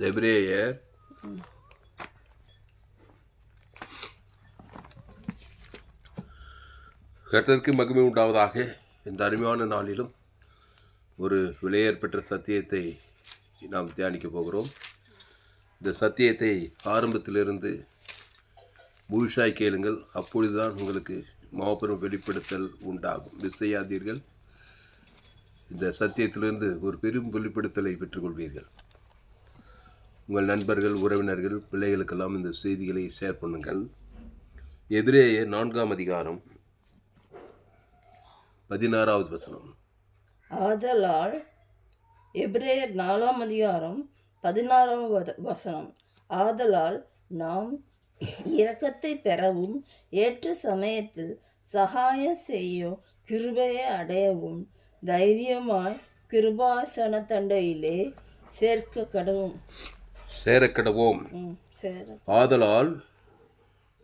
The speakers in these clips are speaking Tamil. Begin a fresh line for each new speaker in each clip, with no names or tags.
எபிரேயர் கர்த்தருக்கு மகிமை உண்டாவதாக. இந்த அருமையான நாளிலும் ஒரு விலையேற் பெற்ற சத்தியத்தை நாம் தியானிக்க போகிறோம். இந்த சத்தியத்தை ஆரம்பத்திலிருந்து முழுசாய் கேளுங்கள், அப்பொழுதுதான் உங்களுக்கு மாபெரும் வெளிப்படுத்தல் உண்டாகும். மிஸ் செய்யாதீர்கள். இந்த சத்தியத்திலிருந்து ஒரு பெரும் வெளிப்படுத்தலை பெற்றுக்கொள்வீர்கள். உங்கள் நண்பர்கள், உறவினர்கள், பிள்ளைகளுக்கெல்லாம் இந்த செய்திகளை ஷேர் பண்ணுங்கள். எபிரேயர் 4ஆம் அதிகாரம் 16வது வசனம்.
ஆதலால் எபிரேயர் 4ஆம் அதிகாரம் 16வது வசனம். ஆதலால் நாம் இரக்கத்தை பெறவும் ஏற்ற சமயத்தில் சகாயம் செய்யும் கிருபையை அடையவும் தைரியமாய் கிருபாசன தண்டையிலே
சேரக்கடவோம். ஆதலால்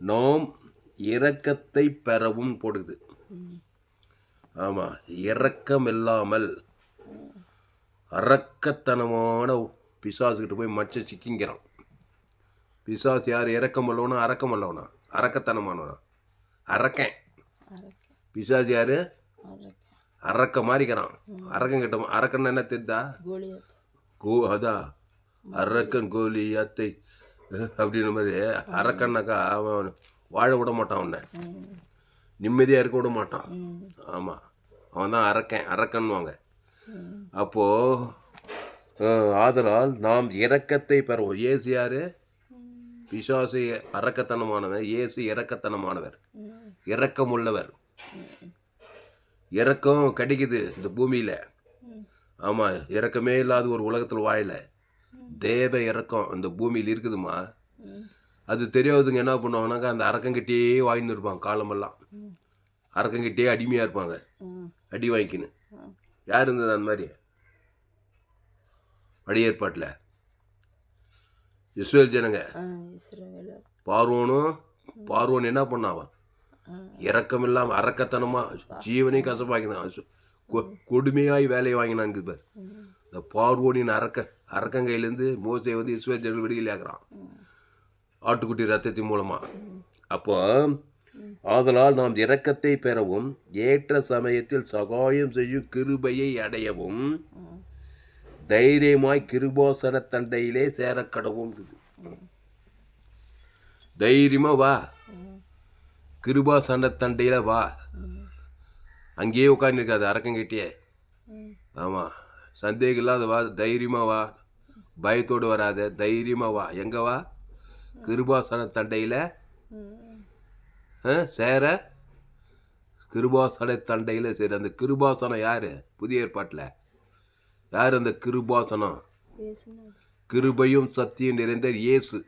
நாம் இரக்கத்தை பெறவும் போடுது. ஆமாம், இரக்கம் இல்லாமல் அரக்கத்தனமான பிசாசுக்கிட்ட போய் மச்ச சிக்கிங்கிறான். பிசாசு யார்? இரக்கம் அல்லவனா அரக்கம் அல்லவனா? அரக்கத்தனமானவனா? அரக்கன். பிசாசு யார்? அரக்க மாறிக்கிறான். அரக்கம் கிட்ட. அரக்கன்னு என்ன தெரியுதா? அதான் அரக்கன் கோலியாத்தை அப்படின்ற மாதிரி. அரக்கன்னாக்கா அவன் வாழ விட மாட்டான், அவனை நிம்மதியாக இருக்க விட மாட்டான். ஆமாம், அவன் தான் அரக்கன்வாங்க. அப்போது ஆதலால் நாம் இரக்கத்தை பெறுவோம். இயேசு யார்? பிசாசு அரக்கத்தனமானவர், இயேசு இரக்கத்தனமானவர், இரக்கம் உள்ளவர். இரக்கம் கிடைக்குது இந்த பூமியில். ஆமாம், இரக்கமே இல்லாத ஒரு உலகத்தில் வாழல. தேவ இரக்கம் இந்த பூமியில் இருக்குதுமா. அது தெரியாதுங்க. என்ன பண்ணுவாங்கனாக்கா அந்த அரக்கங்கிட்டே வாங்கின்னு இருப்பாங்க. காலமெல்லாம் அரக்கங்கிட்டே அடிமையாக இருப்பாங்க. அடி வாங்கிக்கின்னு. யார் இருந்தது அந்த மாதிரி? பழைய ஏற்பாட்டில் இஸ்ரேல் ஜனங்க. பார்வோன் என்ன பண்ணாவன்? இரக்கம் இல்லாமல் அரக்கத்தனமாக ஜீவனையும் கசப்பாக்கினான். கொடுமையாய் வேலையை வாங்கினான். இந்த பார்வோனின் அரக்கங்கையிலேருந்து மோசே வந்து இஸ்ரேல் ஜனங்கள் விடுதலை ஆகிறான், ஆட்டுக்குட்டி ரத்தத்தின் மூலமாக. அப்போ ஆதலால் நாம் இரக்கத்தை பெறவும் ஏற்ற சமயத்தில் சகாயம் செய்யும் கிருபையை அடையவும் தைரியமாய் கிருபாசன தண்டையிலே சேரக்கடவும். தைரியமாக வா, கிருபாசன தண்டையில் வா. அங்கேயே உட்காந்துருக்காது அரக்கங்கிட்டே. ஆமாம், சந்தேகம் இல்லாத வா, தைரியமாக வா, பயத்தோடு வராத, தைரியமாக வா. எங்கே வா? கிருபாசன தண்டையில் சேர. கிருபாசன தண்டையில் சேர. அந்த கிருபாசனம் யார்? புதிய ஏற்பாட்டில் யார் அந்த கிருபாசனம்? கிருபையும் சத்தியம் நிறைந்த இயேசு.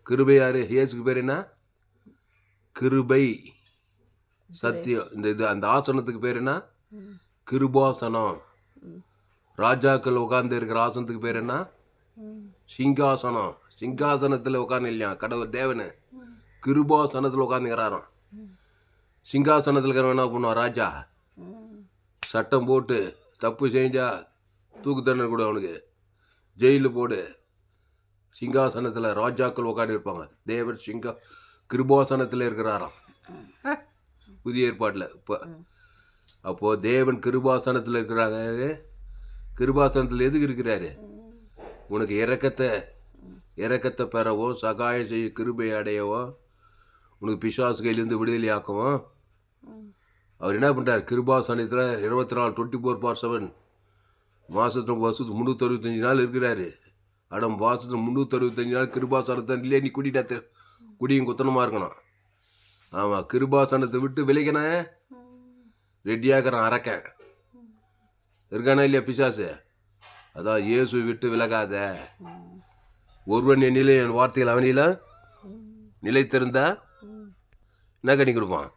கிருபை யார்? இயேசுக்கு பேர் என்ன? கிருபை சத்தியம். இந்த அந்த ஆசனத்துக்கு பேர் என்ன? கிருபாசனம். ராஜாக்கள் உட்கார்ந்து இருக்கிற ஆசனத்துக்கு பேர் என்ன? சிங்காசனம். சிங்காசனத்தில் உட்காந்து இல்லையா கடவுள் தேவனு? கிருபாசனத்தில் உட்காந்துக்கிறாராம். சிங்காசனத்தில் இருக்கிறவன் என்ன பண்ணுவான்? ராஜா சட்டம் போட்டு தப்பு செஞ்சா தூக்கு தண்டனை கொடு, அவனுக்கு ஜெயிலில் போடு. சிங்காசனத்தில் ராஜாக்கள் உட்காந்து இருப்பாங்க. தேவன் கிருபாசனத்தில் இருக்கிறாராம் புதிய ஏற்பாட்டில். இப்போ அப்போது தேவன் கிருபாசனத்தில் இருக்கிறாங்க. கிருபாசனத்தில் எதுக்கு இருக்கிறாரு? உனக்கு இரக்கத்தை பெறவும் சகாயம் செய்ய கிருபை அடையவும் உனக்கு பிசாசு கையிலேருந்து விடுதலை ஆக்கவும் அவர் என்ன பண்ணுறார்? கிருபாசனத்தில் 24/7 வருஷத்துக்கு 365 நாள் இருக்கிறாரு. மாதத்துக்கு 365 நாள் கிருபாசனத்திலே நீ குடியும் குத்தனமாக இருக்கணும். ஆமாம், கிருபாசனத்தை விட்டு விலகினேன் ரெடியாகிறான் அரக்கன். இருக்கானா இல்லையா பிசாசு? அதான் இயேசு விட்டு விலகாத. ஒருவன் என்னிலே என் வார்த்தைகள் அவனில நிலைத்திருந்தா என்ன கனி கொடுப்பான்?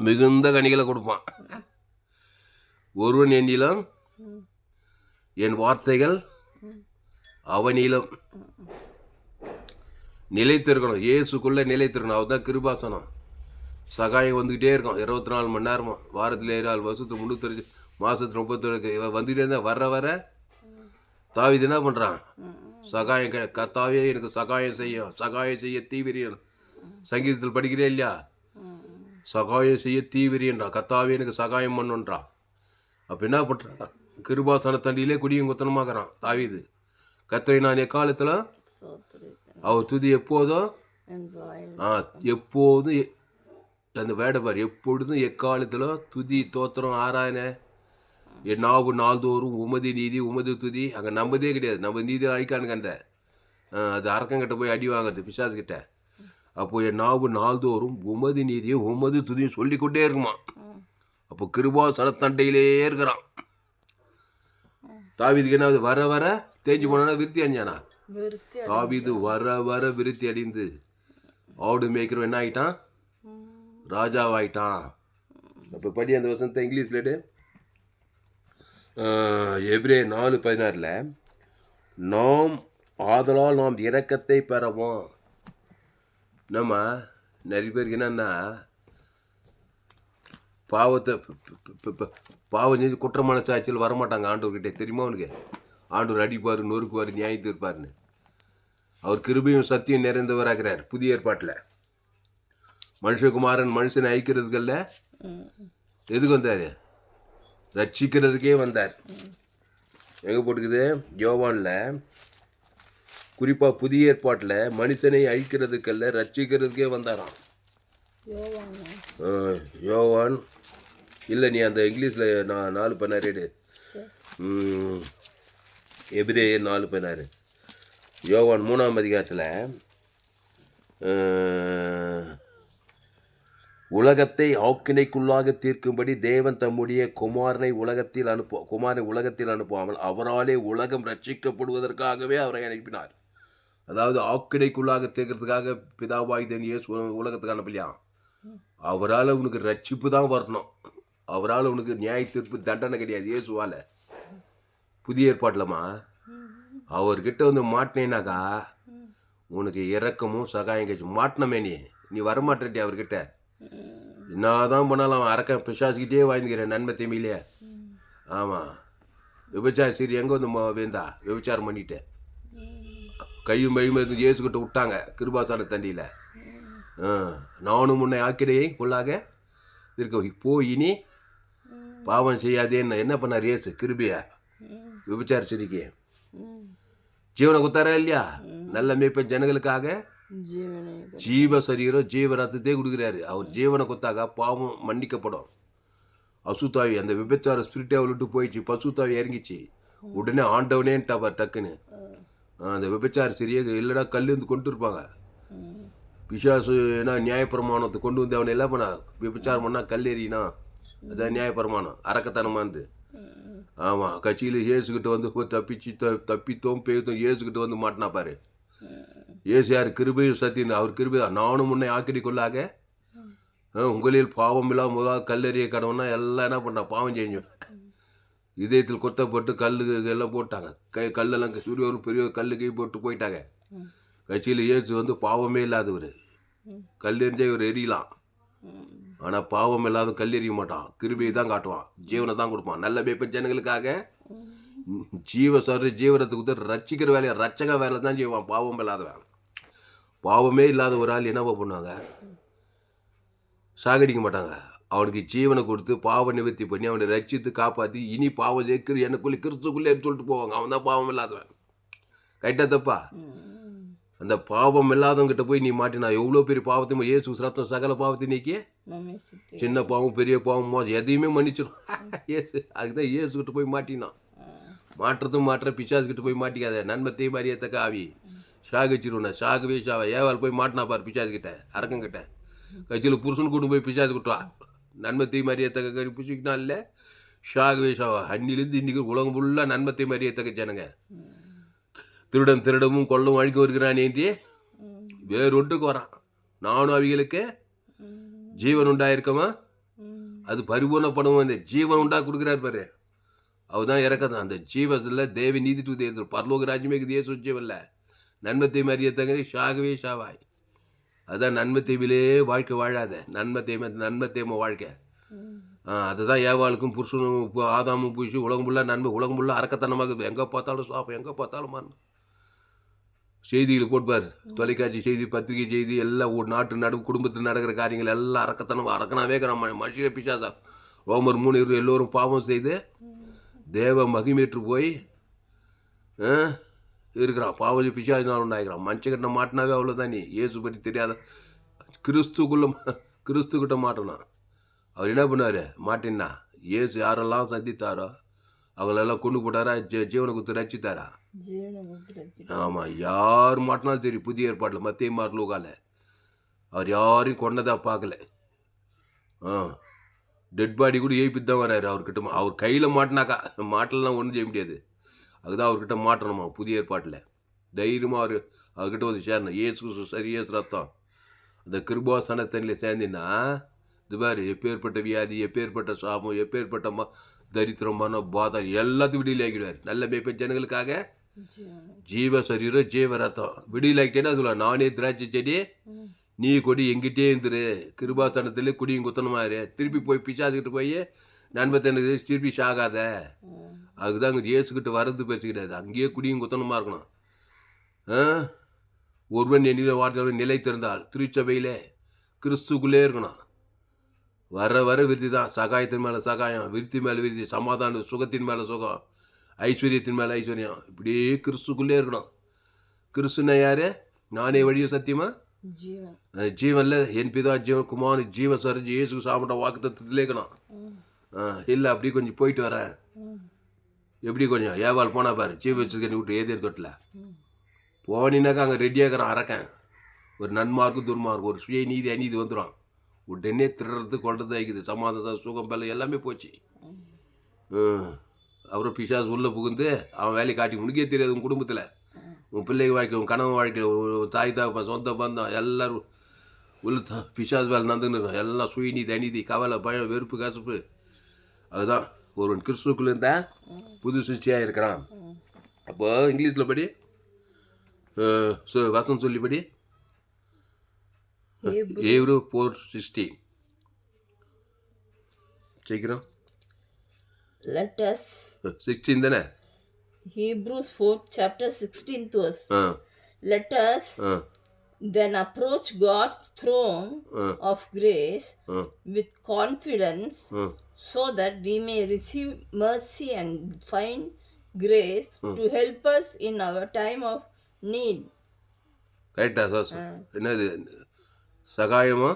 மிகுந்த கனிகளை கொடுப்பான். ஒருவன் என்னிலும் என் வார்த்தைகள் அவனிலும் நிலைத்திருக்கணும். இயேசுக்குள்ளே நிலைத்திருக்கணும். அவதான் கிருபாசனம். சகாயம் வந்துக்கிட்டே இருக்கும் 24 மணி நேரமும். வாரத்தில் 7 நாள், வருஷத்துக்கு 365, மாதத்துக்கு 30 வந்துக்கிட்டே இருந்தால் வர தாவீது என்ன பண்ணுறான்? சகாயம் கத்தாவே எனக்கு சகாயம் செய்ய தீவிரியன். சங்கீதத்தில் படிக்கிறே இல்லையா? சகாயம் செய்ய தீவிரியன்றான். கத்தாவே எனக்கு சகாயம் பண்ணுன்றான். அப்போ என்ன பண்ணுறான்? கிருபாசன தண்டியிலே குடியும் குத்தனமாகறான் தாவீது. கர்த்தரை நான் எக்காலத்தில் அவர் துதி எப்போதும் எப்போதும் அந்த வேடை பார், எப்பொழுதும் எக்காலத்தில் துதி தோத்திரம் ஆராயன என் நாவு நாள்தோறும் உமது நீதி உமது துதி. அங்கே நம்பதே கிடையாது. நம்ம நீதி அழிக்கானுங்க அந்த அது அரக்கங்கிட்ட போய் அடி வாங்குறது பிசாசுக்கிட்ட. அப்போ என் நாவு நாள்தோறும் உமது நீதியும் உமது துதியும் சொல்லிக்கொண்டே இருக்குமா. அப்போ கிருபாசன தண்டையிலே இருக்கிறான். தாவீதுக்கு என்ன வர வர தேஞ்சு போனா விருத்தி அடைஞ்சானா? தாவீது வர வர விருத்தி அடைந்து ஆடு மேய்க்கிறவன் என்ன ஆகிட்டான்? ராஜாவாயிட்டான். அப்போ படி அந்த வசனத்தை இங்கிலீஷ்ல எபிரேயர் 4:16 நாம் ஆதலால் நாம் இரக்கத்தை பெறவோம். நம்ம நிறைய பேருக்கு என்னன்னா பாவம் செஞ்சு குற்ற மனசாட்சியில் வரமாட்டாங்க ஆண்டவர்கிட்ட. தெரியுமா அவனுக்கு? ஆண்டவர் அடிப்பார், நொறுக்குவார், நியாயத்து இருப்பார்னு. அவர் கிருபையும் சத்தியம் நிறைந்தவராகிறார். புதிய ஏற்பாட்டில் மனுஷகுமாரன் மனுஷனை ஐக்கிறதுக்கல்ல, எதுக்கு வந்தார்? ரட்சிக்கிறதுக்கே வந்தார். எங்கே போட்டுக்குது? யோவானில் குறிப்பாக புதிய ஏற்பாட்டில் மனுஷனை அழிக்கிறதுக்கல்ல ரட்சிக்கிறதுக்கே வந்தாராம். யோவான் இல்லை, நீ அந்த இங்கிலீஷில் 4:16 எபிரேயர் 4:16 யோவான் 3ஆம் அதிகாரத்தில் உலகத்தை ஆக்கினைக்குள்ளாக தீர்க்கும்படி தேவன் தம்முடைய குமாரனை உலகத்தில் அனுப்பாமல் அவராலே உலகம் ரட்சிக்கப்படுவதற்காகவே அவரை அனுப்பினார். அதாவது ஆக்கினைக்குள்ளாக தீர்க்கிறதுக்காக பிதாவாய் தேவன் இயேசு உலகத்துக்கு அனுப்பலையா? அவரால் உனக்கு ரட்சிப்பு தான் வரணும். அவரால் உனக்கு நியாய தீர்ப்பு தண்டனை கிடையாது. இயேசுவால் புதிய ஏற்பாட்டிலமா அவர்கிட்ட வந்து மாட்டினேனாக்கா உனக்கு இறக்கமும் சகாயம் கட்சி. மாட்டினமே நீ வரமாட்டே அவர்கிட்ட. என்னதான் பண்ணாலும் அவன் அரக்க பிசாசுக்கிட்டே வாங்கிக்கிறேன் நன்மை தீமையிலே. ஆமாம், விபச்சாரம் சரி எங்கே வந்து வேந்தா விபச்சாரம் பண்ணிட்டேன். கையும் மையும் இயேசுக்கிட்ட விட்டாங்க கிருபாசன தண்டியில். நானும் முன்னை ஆக்கிரையை உள்ளாக இருக்க போ, இனி பாவம் செய்யாதேன்னு என்ன பண்ணார் இயேசு? கிருபியா விபச்சார சரிக்கு ஜீவனை குத்தாரா இல்லையா? நல்ல மேய்ப்பன் ஜனங்களுக்காக ஜீவ சரீரம் ஜீவ ரத்தத்தை கொடுக்குறாரு. அவர் ஜீவனை குத்தாக பாவம் மன்னிக்கப்படும். அசுத்தாவி அந்த விபச்சார ஸ்பிரிட்டை விட்டு போயிடுச்சு. பசுத்தாவி இறங்கிச்சு. உடனே ஆண்டவனேன்ட்டா டக்குன்னு. அந்த விபச்சார சரியை இல்லைனா கல்லுந்து கொண்டு இருப்பாங்க. பிசாசு ஏன்னா நியாயப்பிரமாணத்தை கொண்டு வந்து அவனை எல்லாம் பண்ணா விபச்சாரம் பண்ணால் கல் எறியினா அதான் நியாயப்பிரமாணம் அரக்கத்தனமாக இருந்து. ஆமாம், கட்சியில் இயேசுக்கிட்ட வந்து தப்பித்தோம் பேய்த்தோம் இயேசுக்கிட்ட வந்து மாட்டினா பாரு. இயேசு யார்? கிருபையும் சத்தியம். அவர் கிருபை தான். நானும் முன்னே ஆக்கிடி கொள்ளாக உங்களில் பாவம் இல்லாமல் முதலாக கல்லறிய கடவுனா எல்லாம் என்ன பண்ணா பாவம் செஞ்சோம். இதயத்தில் கொத்தப்பட்டு எல்லாம் போட்டாங்க. கல்லெல்லாம் சூரிய பெரிய கை போட்டு போயிட்டாங்க. கட்சியில் இயேசு வந்து பாவமே இல்லாதவர். கல்லெறிஞ்சா இவர் எரியலாம். ஆனால் பாவம் இல்லாத கல்லெறிய மாட்டான். கிருபியை தான் காட்டுவான். ஜீவனை தான் கொடுப்பான். நல்ல மேய்ப்பன் ஜனங்களுக்காக ஜீவனத்துக்கு ரட்சிக்கிற வேலையை ரட்சக வேலை தான் செய்வான். பாவம் இல்லாத வேலை. பாவமே இல்லாத ஒரு ஆள் என்னவா பண்ணுவாங்க? சாகடிக்க மாட்டாங்க. அவனுக்கு ஜீவனை கொடுத்து பாவ நிவர்த்தி பண்ணி அவனை ரட்சித்து காப்பாற்றி இனி பாவம் சேர்க்கிற எனக்குள்ளே கிறிஸ்துக்குள்ளே சொல்லிட்டு போவாங்க. அவன் தான் பாவம் இல்லாதவன். கைட்டா தப்பா? அந்த பாவம் இல்லாதவங்கிட்ட போய் நீ மாட்டினா எவ்வளோ பெரிய பாவத்தையும் இயேசு ரத்தம் சகல பாவத்தை நீக்கி சின்ன பாவம் பெரிய பாவம் எதையுமே மன்னிச்சிடும் இயேசு. அதுதான் இயேசுக்கிட்ட போய் மாட்டினான். மாற்ற பிசாசுக்கிட்ட போய் மாட்டிக்காத. நன்மத்தையும் மரியத்தக்க ஆவி சாகிச்சிருவன சாகவே சாவா. ஏவாள் போய் மாட்டினா பார் பிசாசுக்கிட்ட அரக்கங்கிட்ட. கட்சியில் புருஷன் கூட்டு போய் பிசாசு கிட்டுவா. நன்மத்தையும் மரியத்தக்க புசிக்கினா இல்லை சாகவே சாவா. அன்னிலேருந்து இன்றைக்கி உலகம் ஃபுல்லாக நன்மத்தையும் மரியத்தக்க ஜனங்க. திருடமும் கொள்ளவும் அழிக்க வருகிறான் என்று வேறொன்றுக்கு வரான். நானும் அவைகளுக்கு ஜீவன் உண்டாயிருக்கமா அது பரிபூர்ணப்படும். அந்த ஜீவன் உண்டா கொடுக்குறாரு பாரு. அவர் தான் இறக்கதான். அந்த ஜீவத்தில் தேவி நீதி தூதேது பரலோக ராஜ்யமே இயேசு ஜீவன்ல நன்மத்தை மரியத்தங்க சாகவே சாவாய். அதுதான் நன்மத்தைவிலே வாழ்க்கை வாழாத. நன்மத்தைம வாழ்க்கை. அதுதான் ஏவாளுக்கும் புருஷனும் ஆதாமும் பூசி உலகம் ஃபுல்லாக நன்மை, உலகம் ஃபுல்லாக அரக்கத்தனமாக எங்கே பார்த்தாலும் சாப்பிடும், எங்கே பார்த்தாலும் மரணம். செய்திகள் போட்பார், தொலைக்காட்சி செய்தி, பத்திரிகை செய்தி, எல்லாம் ஒரு நாட்டு குடும்பத்தில் நடக்கிற காரியங்கள் எல்லாம் அரக்கத்தனம், அரக்கனாவே இருக்கிறான். மனுஷனே பிசாசா. ரோமர் 3 எல்லோரும் பாவம் செய்து தேவ மகிமேற்று போய் இருக்கிறான். பாவம் பிசாசினால் உண்டாகிறான். மனுஷக்கிட்ட மாட்டினாவே அவ்வளோதான். நீ இயேசு பற்றி தெரியாத கிறிஸ்துக்கிட்ட மாட்டணும். அவர் என்ன பண்ணார்? மாட்டினா இயேசு யாரெல்லாம் சந்தித்தாரோ அவங்களெல்லாம் கொண்டு போட்டாரா, ஜீவனை கொடுத்து ரசித்தாரா? ஆமாம், யார் மாட்டினாலும் சரி. புதிய ஏற்பாட்டில் மத்திய மார் லூகால அவர் யாரையும் கொண்டதாக பார்க்கல. டெட் பாடி கூட ஏய்ப்பிட்டு தான் வர்றாரு அவர்கிட்ட. அவர் கையில் மாட்டினாக்கா, மாட்டலாம் ஒன்றும் செய்ய முடியாது. அதுதான் அவர்கிட்ட மாட்டணுமா புதிய ஏற்பாட்டில். தைரியமாக அவர்கிட்ட வந்து சேரணும். ஏசு சரி, ஏசு ரத்தம் அந்த கிருபாசனத்தனில் சேர்ந்தின்னா இது பாரு, எப்பேற்பட்ட வியாதி, எப்பேற்பட்ட சாபம், எப்பேற்பட்ட தரித்திரமான பாதம் எல்லாத்தையும் விடியில் ஆக்கிடுவார். நல்ல மேய்ப்ப ஜனங்களுக்காக ஜீவ சரீரம், ஜீவ ரத்தம் விடியில் ஆக்கிட்டேன்னா சொல்ல, நானே திராட்சை செடி, நீ கொடி எங்கிட்டே இருந்துரு. கிருபாசனத்திலே குடியும் குத்தனமாரு. திருப்பி போய் பிசாசுக்கிட்டு போய் நண்பத்தனுக்கு திருப்பி சாகாத. அதுதான் அங்கே இயேசுக்கிட்ட வரது பேசிக்கிட்டாது. அங்கேயே குடியும் குத்தனமாக இருக்கணும். ஒருவன் எண்ணின வார்த்தை நிலை திறந்தால் திருச்சபையிலே கிறிஸ்துக்குள்ளே இருக்கணும். வர வர விருத்தி தான். சகாயத்தின் மேலே சகாயம், விருத்தி மேலே விருத்தி, சமாதானம், சுகத்தின் மேலே சுகம், ஐஸ்வர்யத்தின் மேலே ஐஸ்வர்யம். இப்படியே கிறிஸ்துக்குள்ளே இருக்கணும். கிறிஸ்துனா யாரு? நானே வழிய சத்தியமா ஜீவன்ல என் பிதா ஜீவன் குமார் ஜீவ சரிஞ்சு இயேசு சாப்பிட்ட வாக்கு தத்துவத்திலே இருக்கணும். இல்லை அப்படி கொஞ்சம் போயிட்டு வரேன். எப்படி கொஞ்சம் ஏவாள் போனா பாரு, ஜீவ வச்சுருக்கேன் விட்டு ஏதே தொட்டில் போனினாக்கா அங்கே ரெடியாகிறான் அரக்கன். ஒரு நன்மார்க்கு துன்மார்க்கு, ஒரு சுய நீதி அநீதி வந்துடும். உடனே திருடுறது கொள்றது ஆகிக்குது. சமாதானம், சுகம், பலம் எல்லாமே போச்சு. அப்புறம் பிசாசு உள்ளே புகுந்து அவன் வேலையை காட்டி உனக்கே தெரியாது. உன் குடும்பத்தில், உன் பிள்ளைங்க வாழ்க்கை, உன் கணவன் வாழ்க்கையில், தாய் தாப்பன், சொந்த பந்தம் எல்லோரும் உள்ள பிசாசு வேலை நடந்துன்னு இருக்கும். எல்லாம் சுயநீதி அநீதி, கவலை, பயம், வெறுப்பு, கசப்பு. அதுதான் ஒருவன் கிறிஸ்துக்குள்ளே இருந்தால் புது சிருஷ்டியாக இருக்கிறான். அப்போ இங்கிலீஷில் படி, வசனம் சொல்லிபடி Hebrew 4:16 சீக்கிரம்.
Let us
16 தானே?
Hebrews 4 chapter 16th verse. Let us then approach God's throne of grace with confidence, so that we may receive mercy and find grace to help us in our time of need.
கரெக்டா சார்? என்னது சகாயமோ?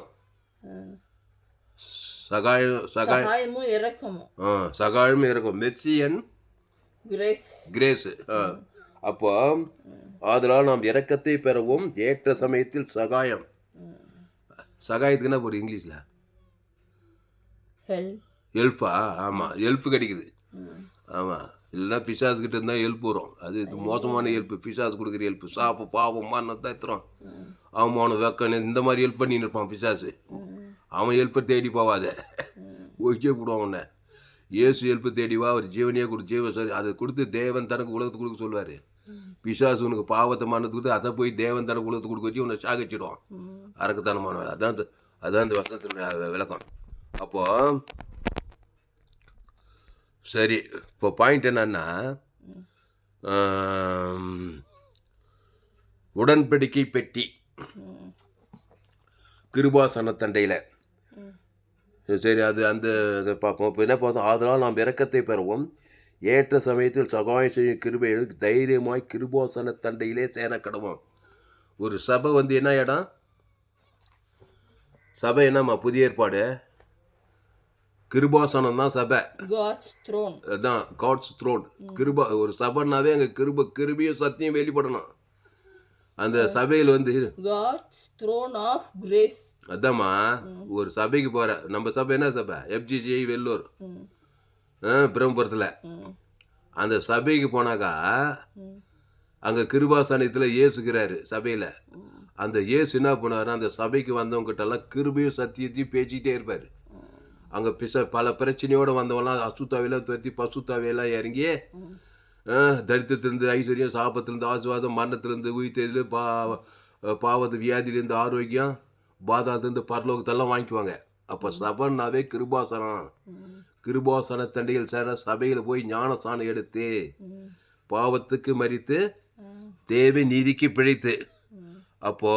சகாயமும் இரக்கமும்.
சகாயமும் இரக்கம், மெர்சி அண்ட் கிரேஸ். அப்போ அதனால் நாம் இரக்கத்தை பெறவும் ஏற்ற சமயத்தில் சகாயம். சகாயத்துக்கு என்ன போடுது இங்கிலீஷில்? ஹெல்ப்பா? ஆமாம், ஹெல்ப் கிடைக்குது. ஆமாம், இல்லைன்னா பிசாசுக்கிட்ட இருந்தால் ஹெல்ப் வரும். அது மோசமான ஹெல்ப்பு, பிசாசு கொடுக்குற ஹெல்ப்பு. சாப்பு, பாவம், மரணம், தத்துறோம், அவமான வெக்கணும், இந்த மாதிரி ஹெல்ப் பண்ணின்னு இருப்பான் பிசாசு. அவன் ஹெல்ப்பை தேடி போவாத, ஒழிச்சே போடுவான் உன்னை. இயேசு ஹெல்ப்பு தேடிவா, அவர் ஜீவனையே கொடு, ஜீவ சரி அதை கொடுத்து தேவன் தனக்கு உலகத்துக்கு கொடுக்க சொல்லுவார். பிசாசு உனக்கு பாவத்தை மரணத்துக்கு கொடுத்து அதை போய் தேவன் தனக்கு உலகத்துக்கு கொடுக்க வச்சு உன்னை சாகச்சிடுவான். அரக்கத்தனமானவர். அதான் இந்த வசனத்தினுடைய விளக்கம். அப்போ சரி, இப்போ பாயிண்ட் என்னன்னா, உடன்படிக்கை பெட்டி கிருபாசனத்தண்டையில். சரி, அது அந்த இதை பார்ப்போம். இப்போ என்ன பார்த்தோம்? அதனால் நாம் இரக்கத்தை பெறவும் ஏற்ற சமயத்தில் சகாயம் செய்யும் கிருபைகளுக்கு தைரியமாய் கிருபாசனத்தண்டையிலே சேர கடவோம். ஒரு சபை என்ன இடம்? சபை என்னம்மா? புதிய ஏற்பாடு கிருபாசனம் தான் சபை. அதான் காட்ஸ் த்ரோன். கிருபா ஒரு சபைனாவே அங்கே கிருபியும் சத்தியம் வெளிப்படணும். அந்த சபையில்
God's throne of grace.
அதாம்மா, ஒரு சபைக்கு போகிற. நம்ம சபை என்ன சபை? FGCI வெள்ளூர், பிரம்மபுரத்தில். அந்த சபைக்கு போனாக்கா அங்கே கிருபாசனத்தில் இயேசுகிறாரு சபையில். அந்த இயேசு என்ன பண்ணுவார்? அந்த சபைக்கு வந்தவங்ககிட்டலாம் கிருபையும் சத்தியத்தையும் பேசிக்கிட்டே இருப்பார். அங்கே பல பிரச்சனையோடு வந்தவங்களாம் அசுத்தாவையெல்லாம் துரத்தி பசுத்தாவையெல்லாம் இறங்கி தரித்திரத்திலிருந்து ஐஸ்வர்யம், சாபத்திலிருந்து ஆசீர்வாதம், மரணத்திலிருந்து உயிர்த்தெழுதல், பாவத்து வியாதியிலேருந்து ஆரோக்கியம், பாதாத்திலிருந்து பரலோகத்தெல்லாம் வாங்கிக்குவாங்க. அப்போ சபைனாவே கிருபாசனம். கிருபாசன தண்டையில் சேர சபையில் போய் ஞானஸ்தானம் எடுத்து பாவத்துக்கு மரித்து தேவ நீதிக்கு பிழைத்து, அப்போ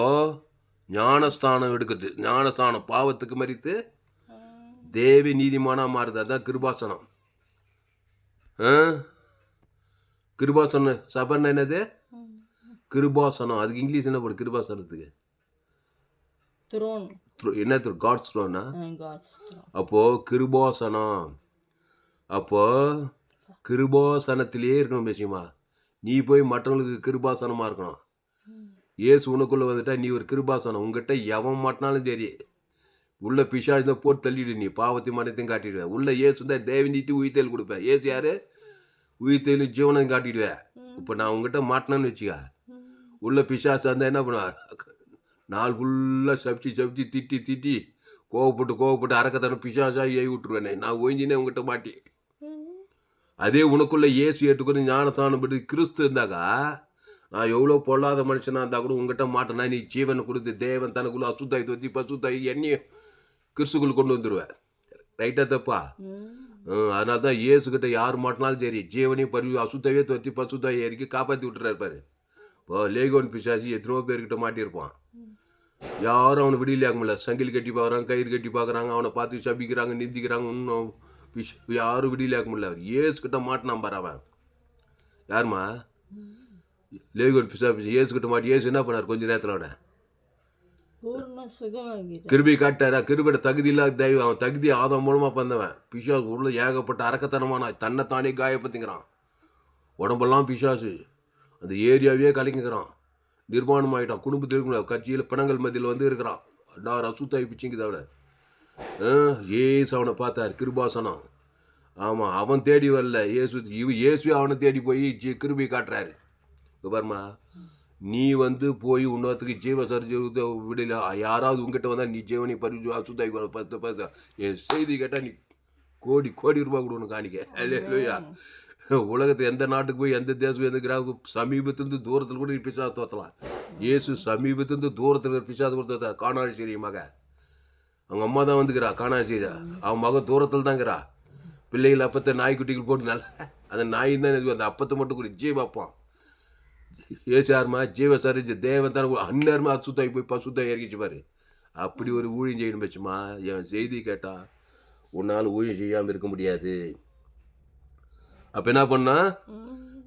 ஞானஸ்தானம் எடுக்கிறது. ஞானஸ்தானம் பாவத்துக்கு மரித்து தேவி நீதிமானா மாறுது. அதுதான் கிருபாசனம். கிருபாசனம் சபைன்னா என்னது? கிருபாசனம். அதுக்கு இங்கிலீஷ் என்ன போடு கிருபாசனத்துக்கு? என்ன காட்ஸ் த்ரோனா? அப்போ கிருபாசனம். அப்போ கிருபாசனத்திலேயே இருக்கணும் பேசியமா. நீ போய் மற்றவங்களுக்கு கிருபாசனமா இருக்கணும். ஏசு உனக்குள்ள வந்துட்டா நீ ஒரு கிருபாசனம். உங்ககிட்ட எவன் மாட்டினாலும் சரி, உள்ள பிசாசு தான் போட்டு தள்ளிடு. நீ பாவத்தையும் மனத்தையும் காட்டிடுவேன். உள்ள ஏசு தான் தேவ நீட்டி உயிர்த்தேல் கொடுப்பேன். ஏசு யாரு? உயிர்த்தேலும் ஜீவனையும் காட்டிடுவேன். இப்போ நான் உங்ககிட்ட மாட்டினேன்னு வச்சுக்க, உள்ள பிசாசு இருந்தால் என்ன பண்ணுவேன்? நாள் ஃபுல்லாக சபிச்சு திட்டி கோவப்பட்டு அரக்கத்தனை பிசாசாக ஏவி விட்டுருவேனே. நான் ஒழிஞ்சினே உங்ககிட்ட மாட்டி. அதே உனக்குள்ள ஏசு ஏற்றுக்கொண்டு ஞானத்தானம் பற்றி கிறிஸ்து இருந்தாக்கா, நான் எவ்வளோ பொல்லாத மனுஷனாக இருந்தால் கூட உங்ககிட்ட மாட்டேன்னா நீ ஜீவனை கொடுத்து தேவன் தனக்குள்ள அசுத்தாய் வச்சு பசுத்தாய் என்னையும் கிறிஸ்துக்குள்ள கொண்டு வந்துடுவேன். ரைட்டா தப்பா? அதனால தான் ஏசுக்கிட்ட யார் மாட்டினாலும் சரி ஜீவனையும் பருவி அசுத்தாவே தொத்தி பசுத்தாய் ஏறிக்கி காப்பாற்றி விட்டுறாரு. இப்போ லேகோன் பிசாசி எத்தனோ பேர்கிட்ட மாட்டியிருப்பான். யாரும் அவனை விடியலாக முடியல. சங்கிலி கட்டி பார்க்குறாங்க, கயிறு கட்டி பார்க்குறாங்க, அவனை பார்த்து சபிக்கிறாங்க, நிந்திக்கிறாங்க. இன்னும் யாரும் விடியலாக முடியல. அவர் ஏசுக்கிட்ட மாட்டினான் பாரு. அவன் யாருமா? லேகோன் பிசாசி ஏசுக்கிட்ட மாட்டி ஏசு என்ன பண்ணார்? கொஞ்ச நேரத்தில் கிருபி காட்டாரா? கிருபியோட தகுதி இல்லாத தெய்வம். அவன் தகுதி ஆதம் மூலமாக பந்தவன். பிசாசு உள்ள ஏகப்பட்ட அரக்கத்தனமான தன்னைத்தானே காயப்பத்திங்கிறான். உடம்பெல்லாம் பிசாசு அந்த ஏரியாவே கலங்கிக்கிறான். நிர்மாணம் ஆகிட்டான். குடும்பத்தில் கட்சியில் பிணங்கள் மத்தியில் வந்து இருக்கிறான். அசுத்தாய் பிச்சுங்குது அவளை. ஏசு அவனை பார்த்தார். கிருபாசனம். ஆமாம், அவன் தேடி வரல ஏசு. ஏசு அவனை தேடி போய் கிருபி காட்டுறாரு. பாருமா, நீ வந்து போய் இன்னொருத்துக்கு ஜீவ சரி விடல. யாராவது உங்ககிட்ட வந்தால் நீ ஜீவனை பறிச்சு அசுத்தாய் பார்த்து என் செய்தி கேட்டால் நீ கோடி ரூபா கொடுக்கணும் காணிக்க. இல்லையா? உலகத்தில் எந்த நாட்டுக்கு போய் எந்த தேசம் எந்த கிராமம் சமீபத்திலிருந்து தூரத்தில் கூட நீ பிசாசு தோற்றலாம். ஏசு சமீபத்திலிருந்து தூரத்தில் பிசாசு கொடுத்தா. காணாடி சரி மக அவங்க அம்மா தான் வந்துக்கிறா. காணாடி சரி அவன் மகன் தூரத்தில் தாங்கிறா. பிள்ளைகள் அப்பத்தை நாய்க்குட்டிகள் போட்டு நல்லா அந்த நாய் தான் அந்த அப்பத்தை மட்டும் கூட ஜீவாப்பான். ஏசு யாருமா? ஜீவ சரிஞ்சு தேவன் தானே அந்நேரமா அசுத்தாய் போய் பசுத்தாய் இறக்கிச்சு பாரு. அப்படி ஒரு ஊழியம் செய்யணும் வச்சுமா. என் செய்தி கேட்டா உன்னால் ஊழியம் செய்யாமல் இருக்க முடியாது. அப்போ என்ன பண்ணா?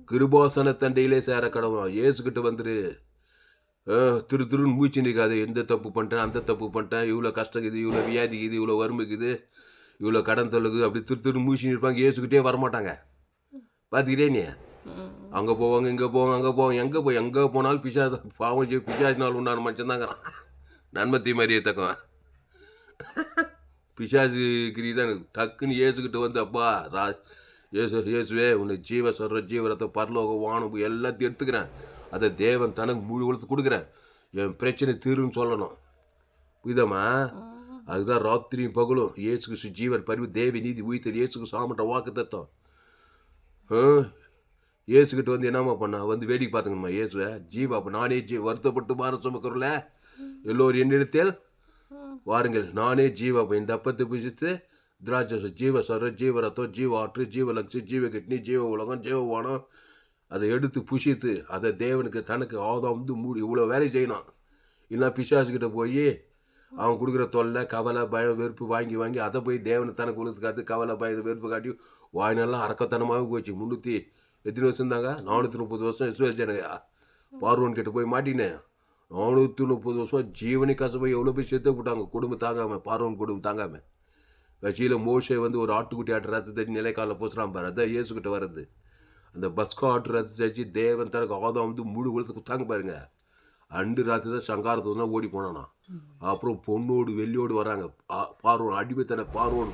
கிருபாசன தண்டையிலே சேர கடவுள். ஏசுக்கிட்ட வந்துரு. திருன்னு மூச்சு நிற்காது. எந்த தப்பு பண்ணிட்டேன், அந்த தப்பு பண்ணிட்டேன், இவ்வளோ கஷ்டக்குது, இவ்வளோ வியாதிக்குது, இவ்வளோ வறுமைக்குது, இவ்வளோ கடன் தொல்லுக்குது, அப்படி திரு மூச்சு நிற்பாங்க. ஏசுக்கிட்டே வரமாட்டாங்க. பார்த்துக்கிட்டே நீ அங்கே போவாங்க, இங்கே போவாங்க, அங்கே போவாங்க. எங்கே போனாலும் பிசாசு பாவம் பிசாசினால் உண்டான மனுஷன் தாங்கிறான். நன்மத்தி மாதிரியே தக்குவேன். பிசாசு கிரி தான் டக்குன்னு ஏசுக்கிட்ட வந்து, அப்பா இயேசுவே உன்னை ஜீவ சொல்கிற ஜீவரத்தை பரலோகம் வானம் எல்லாத்தையும் எடுத்துக்கிறேன். அதை தேவன் தனக்கு முழு உலகத்து கொடுக்குறேன். என் பிரச்சனை தீருன்னு சொல்லணும். புரியுதாம்மா? அதுதான் ராத்திரியும் பகலும் இயேசுக்கு ஜீவன் பரிவு தேவி நீதி உயிர்த்தல் இயேசுக்கு சாமன்ற வாக்கு தத்துவம். இயேசுக்கிட்ட வந்து என்னம்மா பண்ணா? வந்து வேடிக்கை பார்த்துங்கம்மா இயேசுவை ஜீவா. அப்போ நானே வருத்தப்பட்டு பாரம் சுமக்கிறல எல்லோரும் என்னிடத்தில் வாருங்கள், நானே ஜீவா. இந்த அப்பத்தை புசித்து திராட்சை ஜீவ சர ஜீவ ரத்தம் ஜீவ ஆற்று ஜீவ லட்சு ஜீவ கிட்னி ஜீவ உலகம் ஜீவ வானம் அதை எடுத்து புசித்து அதை தேவனுக்கு தனக்கு வந்து மூடி இவ்வளோ வேலை செய்யணும். இல்லை பிசாசுக்கிட்ட போய் அவன் கொடுக்குற தொல்லை கவலை பயம் வெறுப்பு வாங்கி அதை போய் தேவனுக்கு தனக்கு உலகத்துக்காத்து கவலை பயம் வெறுப்பு காட்டி வாயினெல்லாம் அரக்கத்தனமாக போச்சு. 300 எத்தனை வருஷம் இருந்தாங்க? 430 வருஷம் விசுவாசிச்சானுங்க. பார்வோன் கிட்ட போய் மாட்டினேன். 430 வருஷம் ஜீவனி கசப்பை எவ்வளோ போய் செத்து போட்டாங்க. குடும்பம் தாங்காமல், பார்வோன் குடும்பம் தாங்காமல். கட்சியில் மோசே வந்து ஒரு ஆட்டுக்குட்டி ஆட்டு ரத்தத்தை நிலைக்காலில் போச்சுறான் பாரு. அதான் இயேசுக்கிட்ட வர்றது. அந்த பஸ்கா ஆட்டு ரத்தத்தை வச்சு தேவன் தனக்கு ஆதம் வந்து முழு குளத்துக்கு குத்தாங்க பாருங்க. அண்டு ராத்திரி தான் சங்காரத்தை தான் ஓடி போனானா. அப்புறம் பொண்ணோடு வெள்ளியோடு வராங்க. பார்வோன் அடிமைத்தனை பார்வோன்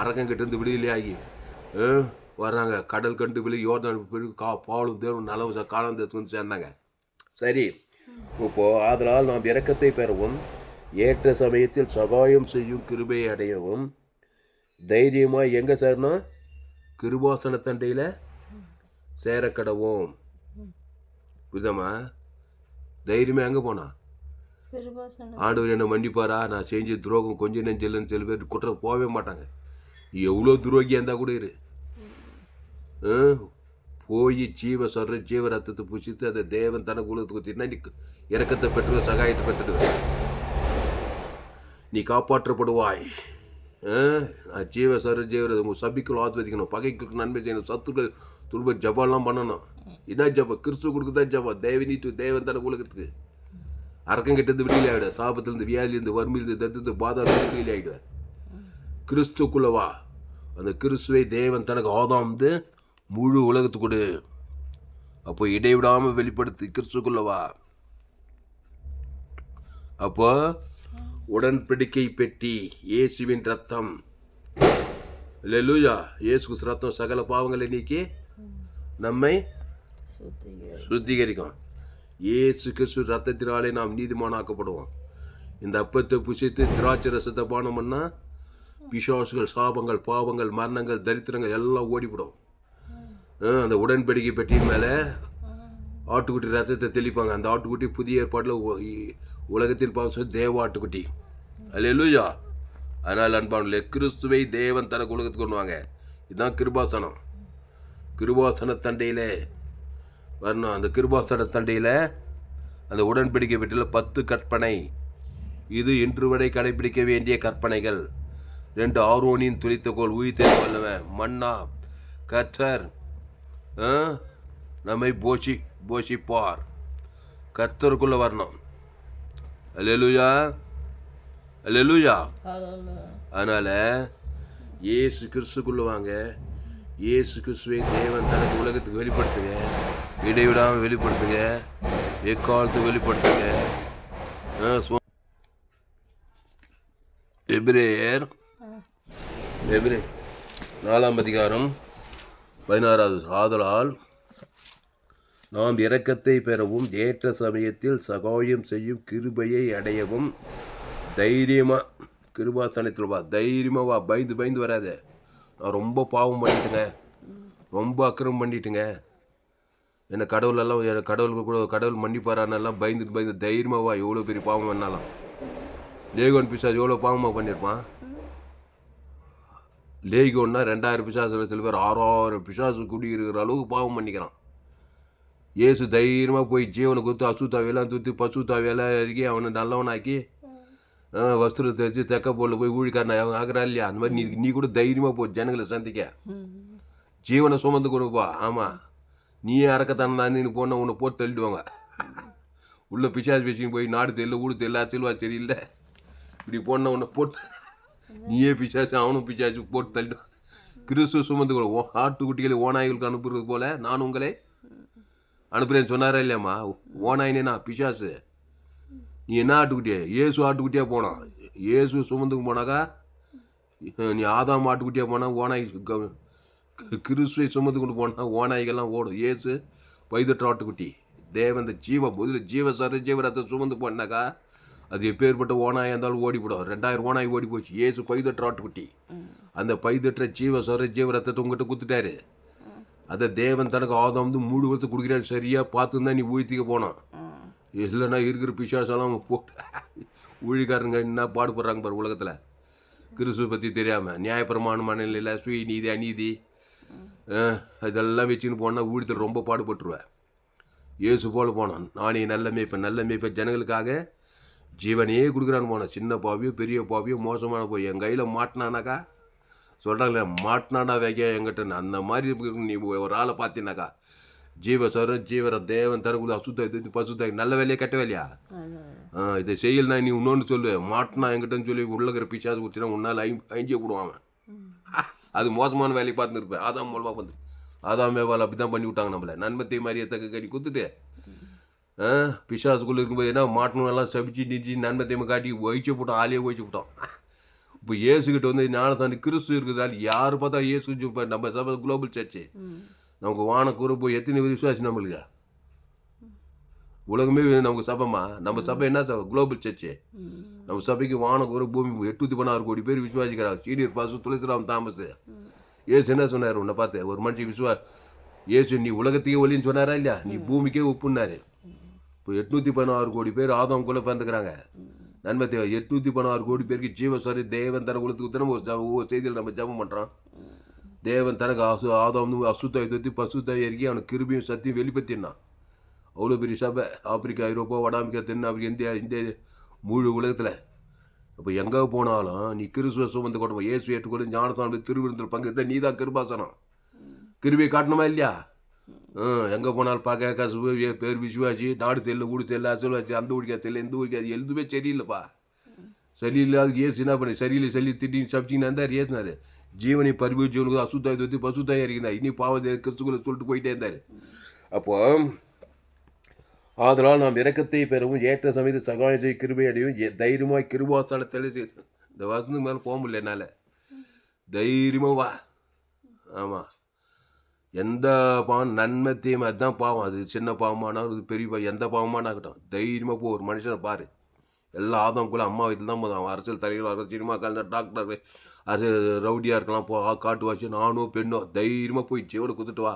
அரக்கங்கிட்டேருந்து விடுதலையாகி வர்றாங்க. கடல் கண்டு விலை யோர்தான் பாலும் தேவன் நலவு காணாந்தேசத்துக்கு வந்து சேர்ந்தாங்க. சரி, இப்போது ஆதலால் நாம் இரக்கத்தை பெறவும் ஏற்ற சமயத்தில் சகாயம் செய்யும் கிருபையை அடையவும் தைரியமாக எங்கே சேரணும்? கிருபாசன தண்டையில் சேரக்கடவும். புரியுதாம்மா? தைரியமாக எங்கே போனா?
கிருபாசனம்.
ஆண்டவர் என்ன மன்னிப்பாரா, நான் செஞ்ச துரோகம் கொஞ்சம் நெஞ்சலன்னு சில பேர் குற்றம் போகவே மாட்டாங்க. நீ எவ்வளோ துரோகியாக இருந்தால் கூட இரு, போய் ஜீவ ரத்தத்தை புசித்து அதை தேவன் தனக்கு உலகத்துக்கு வச்சுன்னா நீ இறக்கத்தை பெற்று சகாயத்தை பெற்றுடுவேன், நீ காப்பாற்றப்படுவாய். நான் ஜீவ உங்கள் சபிக்குள் ஆத்வதிக்கணும், பகைக்கு நன்மை செய்யணும், சத்துக்கள் துன்ப ஜபாலாம் பண்ணணும். இதான் ஜபா, கிறிஸ்துவ கொடுக்குதான் ஜபா. தேவன் தனக்கு உலகத்துக்கு அரக்கங்கிட்டேருந்து வெளியில் ஆகிடுவேன், சாபத்திலேருந்து வியாதியிலேருந்து வறுமையிலேருந்து தத்துலேருந்து பாதாளத்துலேருந்து வெளியில் ஆகிடுவேன். கிறிஸ்துக்குள்ளவா, அந்த கிறிஸ்துவை தேவன் தனக்கு ஆதாம் முழு உலகத்துக்கு கொடு, அப்போ இடைவிடாமல் வெளிப்படுத்து. கிறிஸ்துக்குள்ளவா, அப்போ உடன்படிக்கை பெட்டி இயேசுவின் ரத்தம், அல்லேலூயா, இயேசு ரத்தம் சகல பாவங்களை நீக்கி நம்மை சுத்திகரிக்கும். இயேசு கிறிஸ்து ரத்தத்தினாலே நாம் நீதிமானாக்கப்படுவோம். இந்த அப்பத்தை புசித்து திராட்சை ரசத்தை பானம் பண்ணா பிசாசுகள், சாபங்கள், பாவங்கள், மரணங்கள், தரித்திரங்கள் எல்லாம் ஓடிவிடும். அந்த உடன்படிக்கை பெட்டியின் மேலே ஆட்டுக்குட்டி ரத்தத்தை தெளிப்பாங்க. அந்த ஆட்டுக்குட்டி புதிய ஏற்பாட்டில் உலகத்தில் பாவம் தேவ ஆட்டுக்குட்டி, அல்லேலூயா. அதனால் அன்பானே, கிறிஸ்துவை தேவன் தனக்கு உலகத்துக்கு கொண்டு வாங்க. இதுதான் கிருபாசனம். கிருபாசன தண்டையில் வரணும். அந்த கிருபாசன தண்டையில் அந்த உடன்படிக்கை பெட்டியில் 10 கற்பனை, இது இன்று வரை கடைபிடிக்க வேண்டிய கற்பனைகள். 2 ஆரோனின் துளித்த கோல், உயிர்த்தெழ வல்லவன், மன்னா, கர்த்தர் நம்மை போஷிப்பார். கர்த்தருக்குள்ளே வரணும். அல்லேலூயா, அல்லேலூயா. அதனால் இயேசு கிறிஸ்துக்குள்ளே வாங்க. இயேசு கிறிஸ்துவை தேவன் தனக்கு உலகத்துக்கு வெளிப்படுத்துங்க, இடைவிடாமல் வெளிப்படுத்துங்க, எக்காலத்து வெளிப்படுத்துங்க. எபிரேயர் 4ஆம் அதிகாரம் 16வது. ஆதலால் நாம் இரக்கத்தை பெறவும் ஏற்ற சமயத்தில் சகாயம் செய்யும் கிருபையை அடையவும் தைரியமாக, கிருபாசனத்தில் வா, தைரியமாக வா, பயந்து வராத. நான் ரொம்ப பாவம் பண்ணிட்டுங்க, ரொம்ப அக்கிரமம் பண்ணிட்டுங்க, என்னை கடவுளுக்கு கூட கடவுள் மன்னிப்பாரானெல்லாம் பயந்து தைரியமாக வா. எவ்வளோ பெரிய பாவம் பண்ணாலும். லேகோன் பிசாசு எவ்வளோ பாவமாக பண்ணியிருப்பான். லேகோன்னா 2000 பிசாசு, சில பேர் 6000 பிசாசு குடியிருக்கிற அளவுக்கு பாவம் பண்ணிக்கிறான். இயேசு தைரியமாக போய் ஜீவனை கொடுத்து அசுத்தாவையெல்லாம் தூத்தி பசுத்தாவையெல்லாம் இறக்கி அவனை நல்லவனாக்கி வஸ்திரத்தை வச்சு தெக்க போல போய் ஊழிக்காரன் ஆகிறா இல்லையா? அந்த மாதிரி நீ கூட தைரியமாக போ, ஜனங்களை சந்திக்க, ஜீவனை சுமந்து கொடுப்பா. ஆமாம், நீயே அறக்கத்தானே நீ போனால் உன்னை போட்டு தள்ளிடுவாங்க. உள்ள பிசாசு பேசின்னு போய் நாடு தெரியல, ஊடு தெரியல, செல்வா தெரியல, இப்படி போன உன்னை போட்டு நீயே பிசாசு, அவனும் பிசாசு போட்டு தள்ளிடுவான். கிறிஸ்துவ சுமந்து கொடு. ஆட்டுக்குட்டிகளை ஓநாய்களுக்கு அனுப்புறது போல நான் உங்களை அனுப்புறேன்னு சொன்னாரா இல்லையாம்மா? ஓநாயினேனா பிசாசு, நீ என்ன ஆட்டுக்குட்டியா? இயேசு ஆட்டுக்குட்டியாக போனான். இயேசு சுமந்துக்கு போனாக்கா நீ ஆதாம் ஆட்டுக்குட்டியாக போனால் ஓநாய், கிறிஸ்துவை சுமந்து கொண்டு போனால் ஓநாய்கள்லாம் ஓடும். இயேசு பைதற்ற ஆட்டுக்குட்டி, தேவன் இந்த ஜீவரத்தை சுமந்து போனாக்கா அது எப்பேற்பட்ட ஓனாயாக இருந்தாலும் ஓடிவிடும். 2000 ஓனாய் ஓடி போச்சு. இயேசு பைதற்ற ஆட்டுக்குட்டி, அந்த பைதற்ற ஜீவரத்தை உங்ககிட்ட கொடுத்துட்டாரு. அதை தேவன் தனக்கு ஆதாம் முழுவதும் கொடுக்குறாரு. சரியாக பார்த்துருந்தா நீ ஊழியத்துக்கு போனான். இல்லைன்னா இருக்கிற பிசாசெல்லாம் போட்டு ஊழிக்காரங்க என்ன பாடுபடுறாங்க பாரு உலகத்தில், கிறிஸ்துவை பற்றி தெரியாமல். நியாயப்பிரமாண மனநிலையில் சுய நீதி, அநீதி இதெல்லாம் வச்சுன்னு போனால் ஊழியத்தில் ரொம்ப பாடுபட்டுருவேன். இயேசு போல் போனான். நானே நல்ல மேய்ப்பேன் ஜனங்களுக்காக ஜீவனையே கொடுக்குறான்னு போனேன். சின்ன பாவியோ பெரிய பாவியோ மோசமான போய் என் கையில் மாட்டினானாக்கா சொல்கிறாங்களே, மாட்டினானா வைக்க என்கிட்ட, அந்த மாதிரி நீ ஒரு ஆளை பார்த்தீங்கன்னாக்கா ஜீவர தேவன் தரக்குள்ள அசுத்த பசுத்த நல்ல வேலையா கெட்ட வேலையா? இதை செய்யலைனா நீ இன்னொன்று சொல்லுவேன், மாட்டினா என்கிட்டன்னு சொல்லி உள்ளகிற பிசாசு கொடுத்தினா உன்னால் ஐஞ்சிய கொடுவான். அது மோசமான வேலையை பார்த்துன்னு இருப்பேன். ஆதாம் மூலமாக வந்து ஆதாம் மேவால் அப்படி தான் பண்ணி விட்டாங்க நம்மளை. நன்மத்தை மாதிரியை தக்க கட்டி கொடுத்துட்டு பிசாசுக்குள்ளே இருக்கும்போது என்ன மாட்டணும் எல்லாம் சபிச்சு நிச்சு நன்மத்தையுமே காட்டி ஒழிச்சு போட்டோம், ஆளையே ஒழிச்சு விட்டோம். இப்போ இயேசுக்கிட்ட வந்து ஞானசாமி கிறிஸ்து இருக்குதால் யார் பார்த்தா இயேசு இப்போ நம்ம சபை குளோபல் சர்ச்சு நமக்கு வானக்கூற போய் எத்தனை விசுவாசி நம்மளுக்கு உலகமே நமக்கு சபைமா. நம்ம சபை என்ன சபை? Global church. நம்ம சபைக்கு வானக்கூற பூமி 816 கோடி பேர் விசுவாசிக்கிறாங்க. சீனியர் பாசு துளசிராம் தாமஸ். ஏசு என்ன சொன்னார் உன்னை பார்த்து? ஒரு மனுஷன் இயேசு நீ உலகத்தையே ஒலின்னு சொன்னாரா இல்லையா? நீ பூமிக்கே உப்புன்னாரு. இப்போ 816 கோடி பேர் ஆதாம்குள்ளே பிறந்துக்கிறாங்க. நன்மை தேவை. 816 கோடி பேருக்கு ஜீவஸ்வரி தேவன் தர குலத்துக்கு தினம் ஒவ்வொரு செய்தியில் நம்ம ஜபம் பண்ணுறோம். தேவன் தனக்கு ஆதாம் அசுத்தாய் தொத்தி பசுத்தாய் இறக்கி அவனுக்கு கிருபியும் சத்தியும் வெளிப்படுத்தினான். அவ்வளோ பெரிய சபை. ஆப்பிரிக்கா, ஐரோப்பா, வடாமிக்கா, தென்னாப்பிரிக்கா, இந்தியா முழு உலகத்தில். இப்போ எங்கே போனாலும் நீ கிறிஸ்துவ சுமந்து கொண்டு இயேசு ஏற்றுக்கொண்டு ஞானஸ்தானம் திருவிருந்தில் பங்கு நீ தான் கிருபாசனம். கிருபியை காட்டணுமா இல்லையா? எங்கே போனாலும் பார்க்க கசு பேர் விசுவாசி, நாடு செல்லு, ஊடு செல்லு, அசல்வாசி, அந்த ஊடிக்கா செல்லு, இந்த ஊடிக்கா, அது எதுவுமே சரியில்லைப்பா. சரியில்லாத ஏசு என்ன பண்ணி சரியில்லை திட்டின்னு சப்ஜின்னு இருந்தார். ஏசுனாரு ஜீவனை பரிபு ஜீவனுக்கு அசுத்தாய் தொத்தி பசுத்தாய் இருந்தார். இனி பாவத்தை கிறிஸ்துக்குள்ள சொல்லிட்டு போயிட்டே இருந்தார். அப்போ அதனால் நாம் இரக்கத்தை பெறவும் ஏற்ற சமயத்தை சகாயம் செய்ய கிருபை அடையும் தைரியமாய் கிருபாஸ்தலத்தில் இந்த வசனத்துக்கு மேலே போக முடியல என்னால். தைரியமாக வா. ஆமாம், எந்த பாவம் நன்மை தீமை அதுதான் பாவம். அது சின்ன பாவமானாலும் அது பெரிய பாவம், எந்த பாவமானாகட்டும் தைரியமாக போ. ஒரு மனுஷனை பாரு, எல்லாம் ஆதாம்குள்ளே அம்மா வீட்டில் தான் போதும். அவன் அரசியல் தலைவர், சினிமா கலைஞர், டாக்டர், அது ரவுடியாக இருக்கலாம், காட்டு வாசி, நானோ பெண்ணோ தைரியமாக போய் ஜீவனை கொடுத்துட்டு வா.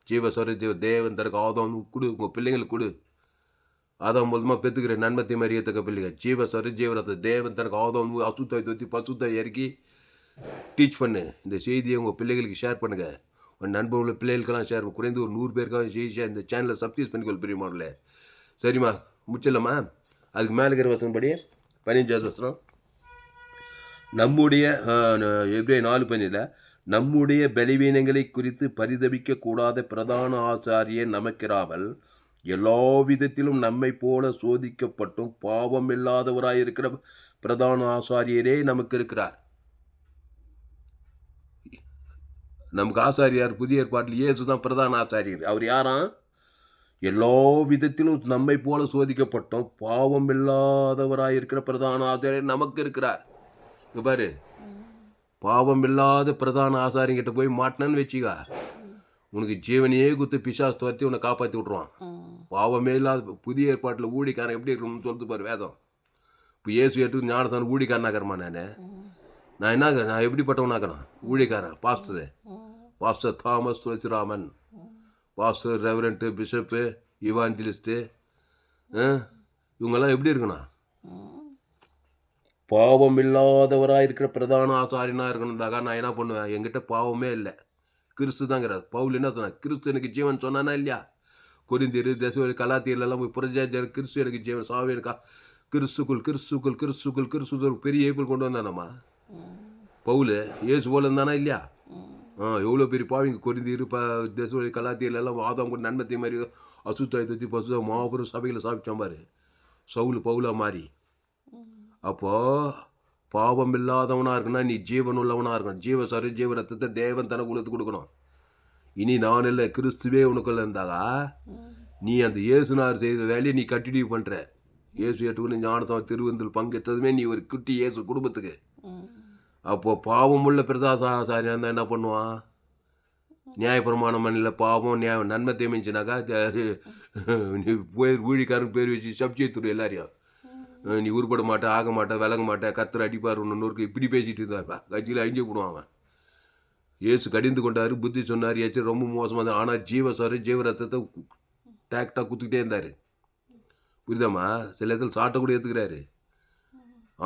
ஜீவஸ்வர தேவன் தனக்கு ஆதாம் கொடு, உங்கள் பிள்ளைங்களுக்கு கொடு. ஆதாம் மூலமாக பெற்றுக்கிற நன்மை தீமை அறியத்தக்க பிள்ளைங்க. ஜீவஸ்வர ஜீவரத்தை தேவன் தனக்கு ஆதாம் அசுத்தாய் தொத்தி பசுத்தாய் இறக்கி டீச் பண்ணு. இந்த செய்தியை உங்கள் பிள்ளைகளுக்கு ஷேர் பண்ணுங்கள். உன் நண்பர்கள் பிள்ளைகளுக்கெல்லாம் ஷேர் பண்ணு. குறைந்து ஒரு 100 பேருக்காக செய்ய இந்த சேனலை சப்ஸ்கிரைப் பண்ணிக்கொள் பெரிய மாடல. சரிம்மா, முடிச்சிடலாமா? அதுக்கு மேலே இருக்கிற வசனம் படி 15வது வசனம். நம்முடைய எப்படி 4:15 நம்முடைய பலவீனங்களை குறித்து பரிதபிக்க கூடாத பிரதான ஆசாரியை நமக்கிறாமல் எல்லா விதத்திலும் நம்மை போல சோதிக்கப்பட்டும் பாவம் இல்லாதவராயிருக்கிற பிரதான ஆசாரியரே நமக்கு இருக்கிறார். நமக்கு ஆசாரியார் புதிய ஏற்பாட்டில் இயேசு தான் பிரதான ஆசாரியர். அவர் யாராம்? எல்லா விதத்திலும் நம்மை போல சோதிக்கப்பட்டோம் பாவம் இல்லாதவராயிருக்கிற பிரதான ஆசாரியர் நமக்கு இருக்கிறார். இங்கே பாரு, பாவம் இல்லாத பிரதான ஆசாரியங்கிட்ட போய் மாட்டினன்னு வச்சுக்கா, உனக்கு ஜீவனையே குத்து பிசாசு துரத்தி உன்னை காப்பாற்றி விட்ருவான். பாவமே இல்லாத புதிய ஏற்பாட்டில் ஊழிக்காரன் எப்படி இருக்கணும்னு சொல்லிட்டு பாரு வேதம். இப்போ இயேசு ஏற்று ஞானத்தான ஊழிக்காரனாக்கிறமா நான் நான் எப்படிப்பட்டவனாக்கிறேன்? ஊழிக்காரன், pastor Thomas Tulasiraman, pastor, reverend, bishop, evangelist, இவங்கெல்லாம் எப்படி இருக்கணும்? பாவம் இல்லாதவராக இருக்கிற பிரதான ஆசாரியனாக இருக்கணும்தாக்கா நான் என்ன பண்ணுவேன்? என்கிட்ட பாவமே இல்லை, கிறிஸ்து தாங்கிறார். பவுல் என்ன சொன்னார்? கிறிஸ்து எனக்கு ஜீவன் சொன்னானா இல்லையா? கொரிந்தியர், தெசலோனிக்கேயர், கலாத்தியர்லாம் போய் புறஜாதியார் கிறிஸ்து எனக்கு ஜீவன் சாவே எனக்கா கிறிஸ்துக்குள் பெரிய ஏப்பிள் கொண்டு வந்தானம்மா பவுல். இயேசு போல இருந்தானா இல்லையா? எவ்வளோ பெரிய பாவிங்க கொரிந்தியர், தெசலோனிக்கேயர், கலாத்தியர்ல எல்லாம் ஆதாம் கூட நன்மத்தை மாதிரி அசுத்தாய் தொத்தி பசு மாபெரும் சபையில் சாப்பிட்டான் பாரு சவுல் பவுலாக மாறி. அப்போது பாவம் இல்லாதவனாக இருக்குன்னா நீ ஜீவன் உள்ளவனாக இருக்கணும். ஜீவ ரத்தத்தை தேவன் தனக்கு கொடுத்து கொடுக்கணும். இனி நான் இல்லை, கிறிஸ்துவே உனக்குள்ள இருந்தாங்க. நீ அந்த இயேசுனார் செய்த வேலையை நீ கண்டினியூ பண்ணுற. இயேசு ஏற்றுக்கொண்டு ஞானத்தால் திருவந்தில் பங்கேற்றதுமே நீ ஒரு குட்டி இயேசு குடும்பத்துக்கு. அப்போது பாவம் உள்ள பிரதாசாரியாக இருந்தால் என்ன பண்ணுவான்? நியாயப்பிரமாணம் இல்லை, பாவம் நியாயம் நன்மை தேமிச்சுனாக்கா நீ போய் ஊழிக்காரன் பேர் வச்சு சப்ஜெக்ட் எல்லாரையும் நீ உருப்பட மாட்டே, ஆக மாட்டே, விளங்க மாட்டே, கத்தர் அடிப்பார் ஒன்று இப்படி பேசிகிட்டு இருந்தாப்பா கட்சியில் அழிஞ்சு போடுவான் அவன். இயேசு கடிந்து கொண்டார், புத்தி சொன்னார், ஏச்சு ரொம்ப மோசமாக தான். ஆனால் ஜீவ ரத்தத்தை டேக்டாக குத்துக்கிட்டே இருந்தார். புரியுதாம்மா? சில இடத்துல சாட்டை கூட ஏற்றுக்கிறாரு.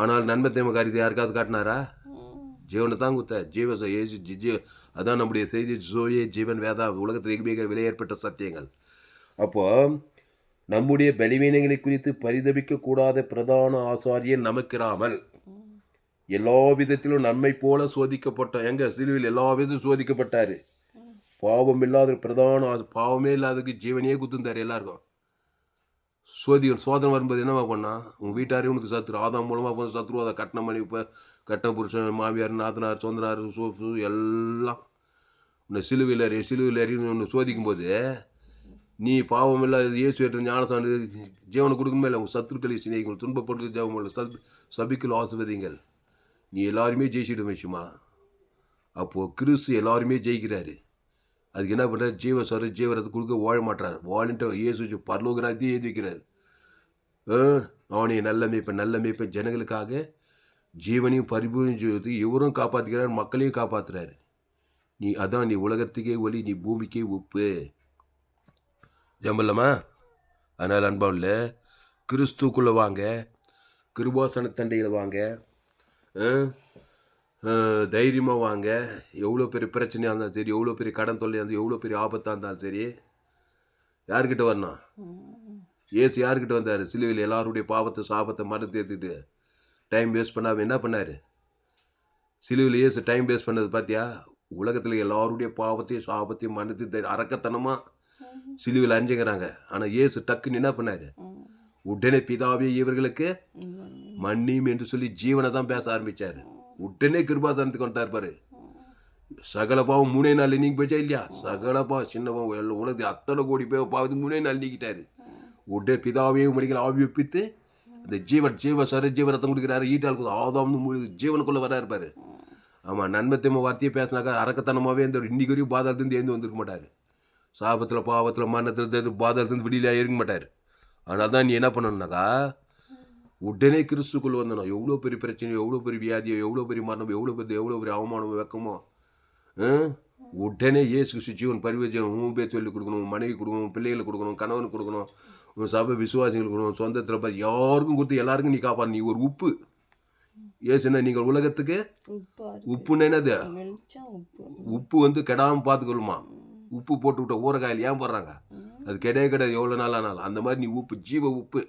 ஆனால் நன்மை தேம காரியத்தை யாருக்காவது காட்டினாரா? ஜீவனை தான் குத்த ஏசு அதான் நம்முடைய செய்தி. ஜோயே ஜீவன் வேதா உலகத்தில் மிக விலையேற்பட்ட சத்தியங்கள். அப்போது நம்முடைய பலவீனங்களை குறித்து பரிதபிக்க கூடாத பிரதான ஆசாரியன் நமக்கிறாமல் எல்லா விதத்திலும் நம்மை போல சோதிக்கப்பட்ட சிலுவையில் எல்லா விதத்திலும் சோதிக்கப்பட்டார். பாவம் இல்லாத பிரதான பாவமே இல்லாததுக்கு ஜீவனையே குத்துந்தார் எல்லாருக்கும். சோதனை வரும்போது என்னவா பண்ணா? உங்கள் வீட்டாரே உனக்கு சத்துரு. ஆதாம் மூலமாக போன சத்துரு. அதை கட்டின மணி இப்போ கட்டின புருஷன், மாமியார், நாத்தனார், சொந்தனார், சோப்பு எல்லாம் உன்னை சிலுவையில் அறிவு ஒன்று சோதிக்கும் போது நீ பாவம் இல்லை இயேசு ஏற்ற ஞானசாண்டு ஜீவனை கொடுக்குமே இல்லை. உங்கள் சத்துருக்களை சிநேகிங்கள், துன்பப்பட்டு ஜெபம் சபிக்கல் ஆசிர்வதிங்கள். நீ எல்லாருமே ஜெயிச்சிட விஷயமா? அப்போது கிறிஸ்து எல்லாருமே ஜெயிக்கிறாரு. அதுக்கு என்ன பண்ணுறாரு? ஜீவரத்தை கொடுக்க வாழ மாட்டார். வாழின்ட்டு இயேசு பரலோகராத்தையும் எழுதி வைக்கிறார். நானே நல்ல மேய்ப்பேன் ஜனங்களுக்காக ஜீவனையும் பரிபூர்ணம் செய்வது இவரும் காப்பாற்றுக்கிறார், மக்களையும் காப்பாற்றுறாரு. நீ உலகத்துக்கே ஒளி, நீ பூமிக்கே உப்பு. ஜம்பல்லம்மா அதனால் அன்பாவில் கிறிஸ்துக்குள்ளே வாங்க, கிருபாசன தண்டையில் வாங்க, தைரியமாக வாங்க. எவ்வளோ பெரிய பிரச்சனையாக இருந்தாலும் சரி, எவ்வளோ பெரிய கடன் தொல்லையாக இருந்தாலும், எவ்வளோ பெரிய ஆபத்தாக இருந்தாலும் சரி, யார்கிட்ட வரணும்? ஏசு யார்கிட்ட வந்தார்? சிலுவையில் எல்லாருடைய பாவத்தை சாபத்தை மறந்து ஏற்றிட்டு டைம் வேஸ்ட் பண்ணாமல் என்ன பண்ணார்? சிலுவையில் ஏசு டைம் வேஸ்ட் பண்ணது பார்த்தியா? உலகத்தில் எல்லாருடைய பாவத்தையும் சாபத்தையும் மன்னித்து அரக்கத்தனமாக சிலுவையில் அஞ்சுங்கிறாங்க. ஆனால் ஏசு டக்குன்னு என்ன பண்ணார்? உடனே பிதாவே இவர்களுக்கு மன்னியும் என்று சொல்லி ஜீவனை தான் பேச ஆரம்பித்தார். உடனே கிருபாசனத்துக்கு வந்துட்டார் பாரு. சகல பாவம் 3 நாள் நீங்க போச்சா இல்லையா? சகல பாவம், சின்ன பாவம், எல்லாம் உலகத்தில் அத்தனை கோடி பேர் பாவத்துக்கு 3 நாள் நீக்கிட்டாரு. உடனே பிதாவையும் மடிக்கல ஆவிப்பித்து இந்த ஜீவரத்தம் கொடுக்குறாரு. ஈட்டாளுக்கு ஆதாம்னு ஜீவனுக்குள்ளே வரா இருப்பார். ஆமாம், நன்மத்தியமாக வார்த்தையை பேசினாக்கா அரக்கத்தனமாகவே இந்த இன்னைக்கு வரையும் பாதாளத்துலேருந்து ஏந்து வந்திருக்க மாட்டார். சாபத்தில் பாவத்தில் மரணத்தில் பாதாளத்துலேருந்து வெளியில் இருக்க மாட்டார். அதனால தான் நீ என்ன பண்ணணுன்னாக்கா உடனே கிறிஸ்துக்குள்ளே வந்தணும். எவ்வளோ பெரிய பிரச்சனையோ, எவ்வளோ பெரிய வியாதியோ, எவ்வளோ பெரிய மரணம், எவ்வளோ பெரிய அவமானம், வெக்கமோ, உடனே இயேசு கிறிஸ்து ஜீவன் பரிவர்த்தனை உன் பேர் சொல்லி கொடுக்கணும், மனைவி கொடுக்கணும், பிள்ளைகளுக்கு கொடுக்கணும், கணவனுக்கு கொடுக்கணும், உன் சபை விசுவாசிகளுக்கு கொடுக்கணும், சொந்தத்தில் பார்த்து யாருக்கும் கொடுத்து எல்லாருக்கும் நீ காப்பாடு. நீ ஒரு உப்பு. ஏசுன்னா நீங்கள் உலகத்துக்கு உப்புன்னு என்னது? உப்பு வந்து கெடாமல் பார்த்துக்கொள்ளுமா. உப்பு போட்டு விட்ட ஊறகாயில் ஏன் போடுறாங்க? அது கிடையாது எவ்வளோ நாள் ஆனாலும். அந்த மாதிரி நீ உப்பு, ஜீவ உப்பு.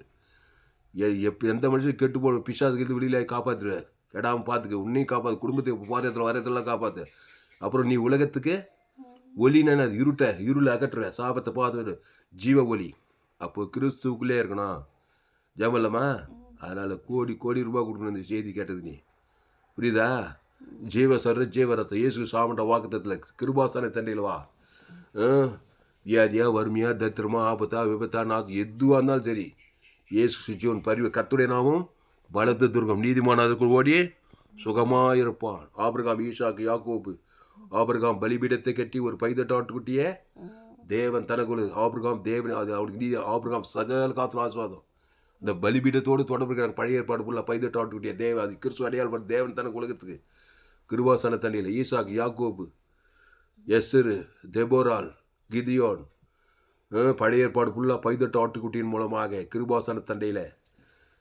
எந்த மனுஷன் கெட்டு போட பிசாசுக்கு வெளியில் காப்பாற்றுவேன். கெடாமல் பார்த்துக்க, உன்னையும் காப்பாற்று, குடும்பத்துக்கு பாரத்தில் வரத்தெல்லாம் காப்பாற்று. அப்புறம் நீ உலகத்துக்கு ஒலின்னு அது இருளை அகற்றுவேன், சாபத்தை பார்த்து ஜீவ ஒலி. அப்போ கிறிஸ்துவுக்குள்ளே இருக்கணும். ஜபல்லம்மா, அதனால் கோடி ரூபா கொடுக்கணும் இந்த செய்தி கேட்டது. நீ புரியுதா? ஜீவரத்தம் இயேசு சாமண்ட வாக்குத்தத்தில் கிருபாசன தண்டையில் வா. வியாதியா, வறுமையா, தத்திரமா, ஆபத்தா, விபத்தா, நாக்கு எதுவாக இருந்தாலும் சரி, இயேசு ஜீவன் பரிவு கர்த்தருடைய நாமம் பலத்த துர்கம், நீதிமான அதுக்குள் ஓடி சுகமாக இருப்பான். ஆபிரகாம், ஈசாக்கு, யாக்கோபு. ஆபிரகாம் பலிபீடத்தை கட்டி ஒரு பைதட்டாட்டுக்குட்டியே தேவன் தனக்குள்ள ஆபிரகாம் தேவன், அது அவனுக்கு நீதி. ஆபிரகாம் சகல காத்துல ஆசுவாதம். இந்த பலிபீடத்தோடு தொடர்பு இருக்கிற பழைய ஏற்பாடு ஃபுல்லாக பைதட்டாட்டுக்குட்டியே தேவன், அது கிறிஸ்து அடையாளப்பட்ட தேவன் தனக்கு உலகத்துக்கு. கிருபாசன தண்டையில் ஈசாக்கு, யாக்கோபு, எஸ்ரு, தெபோரால், கிதியோன், பழைய ஏற்பாடு ஃபுல்லாக பைதட்டு ஆட்டுக்குட்டியின் மூலமாக கிருபாசன தண்டையில்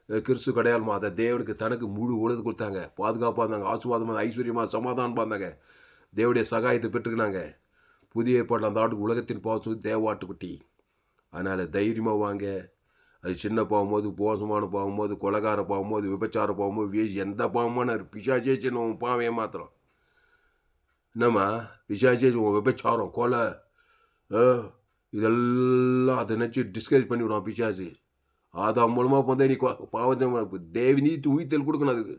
கிறிஸ்து அடையாளமாக அதை தேவனுக்கு தனக்கு முழு உலகத்து கொடுத்தாங்க. பாதுகாப்பாக இருந்தாங்க, ஆசுவாதமாக, ஐஸ்வர்யமாக, சமாதானம் பார்த்தாங்க, தேவனுடைய சகாயத்தை பெற்றுக்கினாங்க. புதிய ஏற்பாட்டில் அந்த ஆட்டுக்கு உலகத்தின் பாவம் தேவாட்டுக்குட்டி. அதனால் தைரியமாக வாங்க. அது சின்ன போகும்போது, மோசமான போகும்போது, கொலகார போகும்போது, விபச்சார போகும்போது, எந்த பாவமான பிசாச்சேச்சின்னு உன் பாவம் ஏமாத்திரம். என்னம்மா பிசாச்சேச்சி உன் விபச்சாரம், கொலை, இதெல்லாம் அதை நினச்சி டிஸ்கரேஜ் பண்ணிவிடுவான் பிசாச்சு. அது மூலமாக போதே நீ பாவத்தை தேவி நீட்டு உயிர்த்தல் கொடுக்கணும். அதுக்கு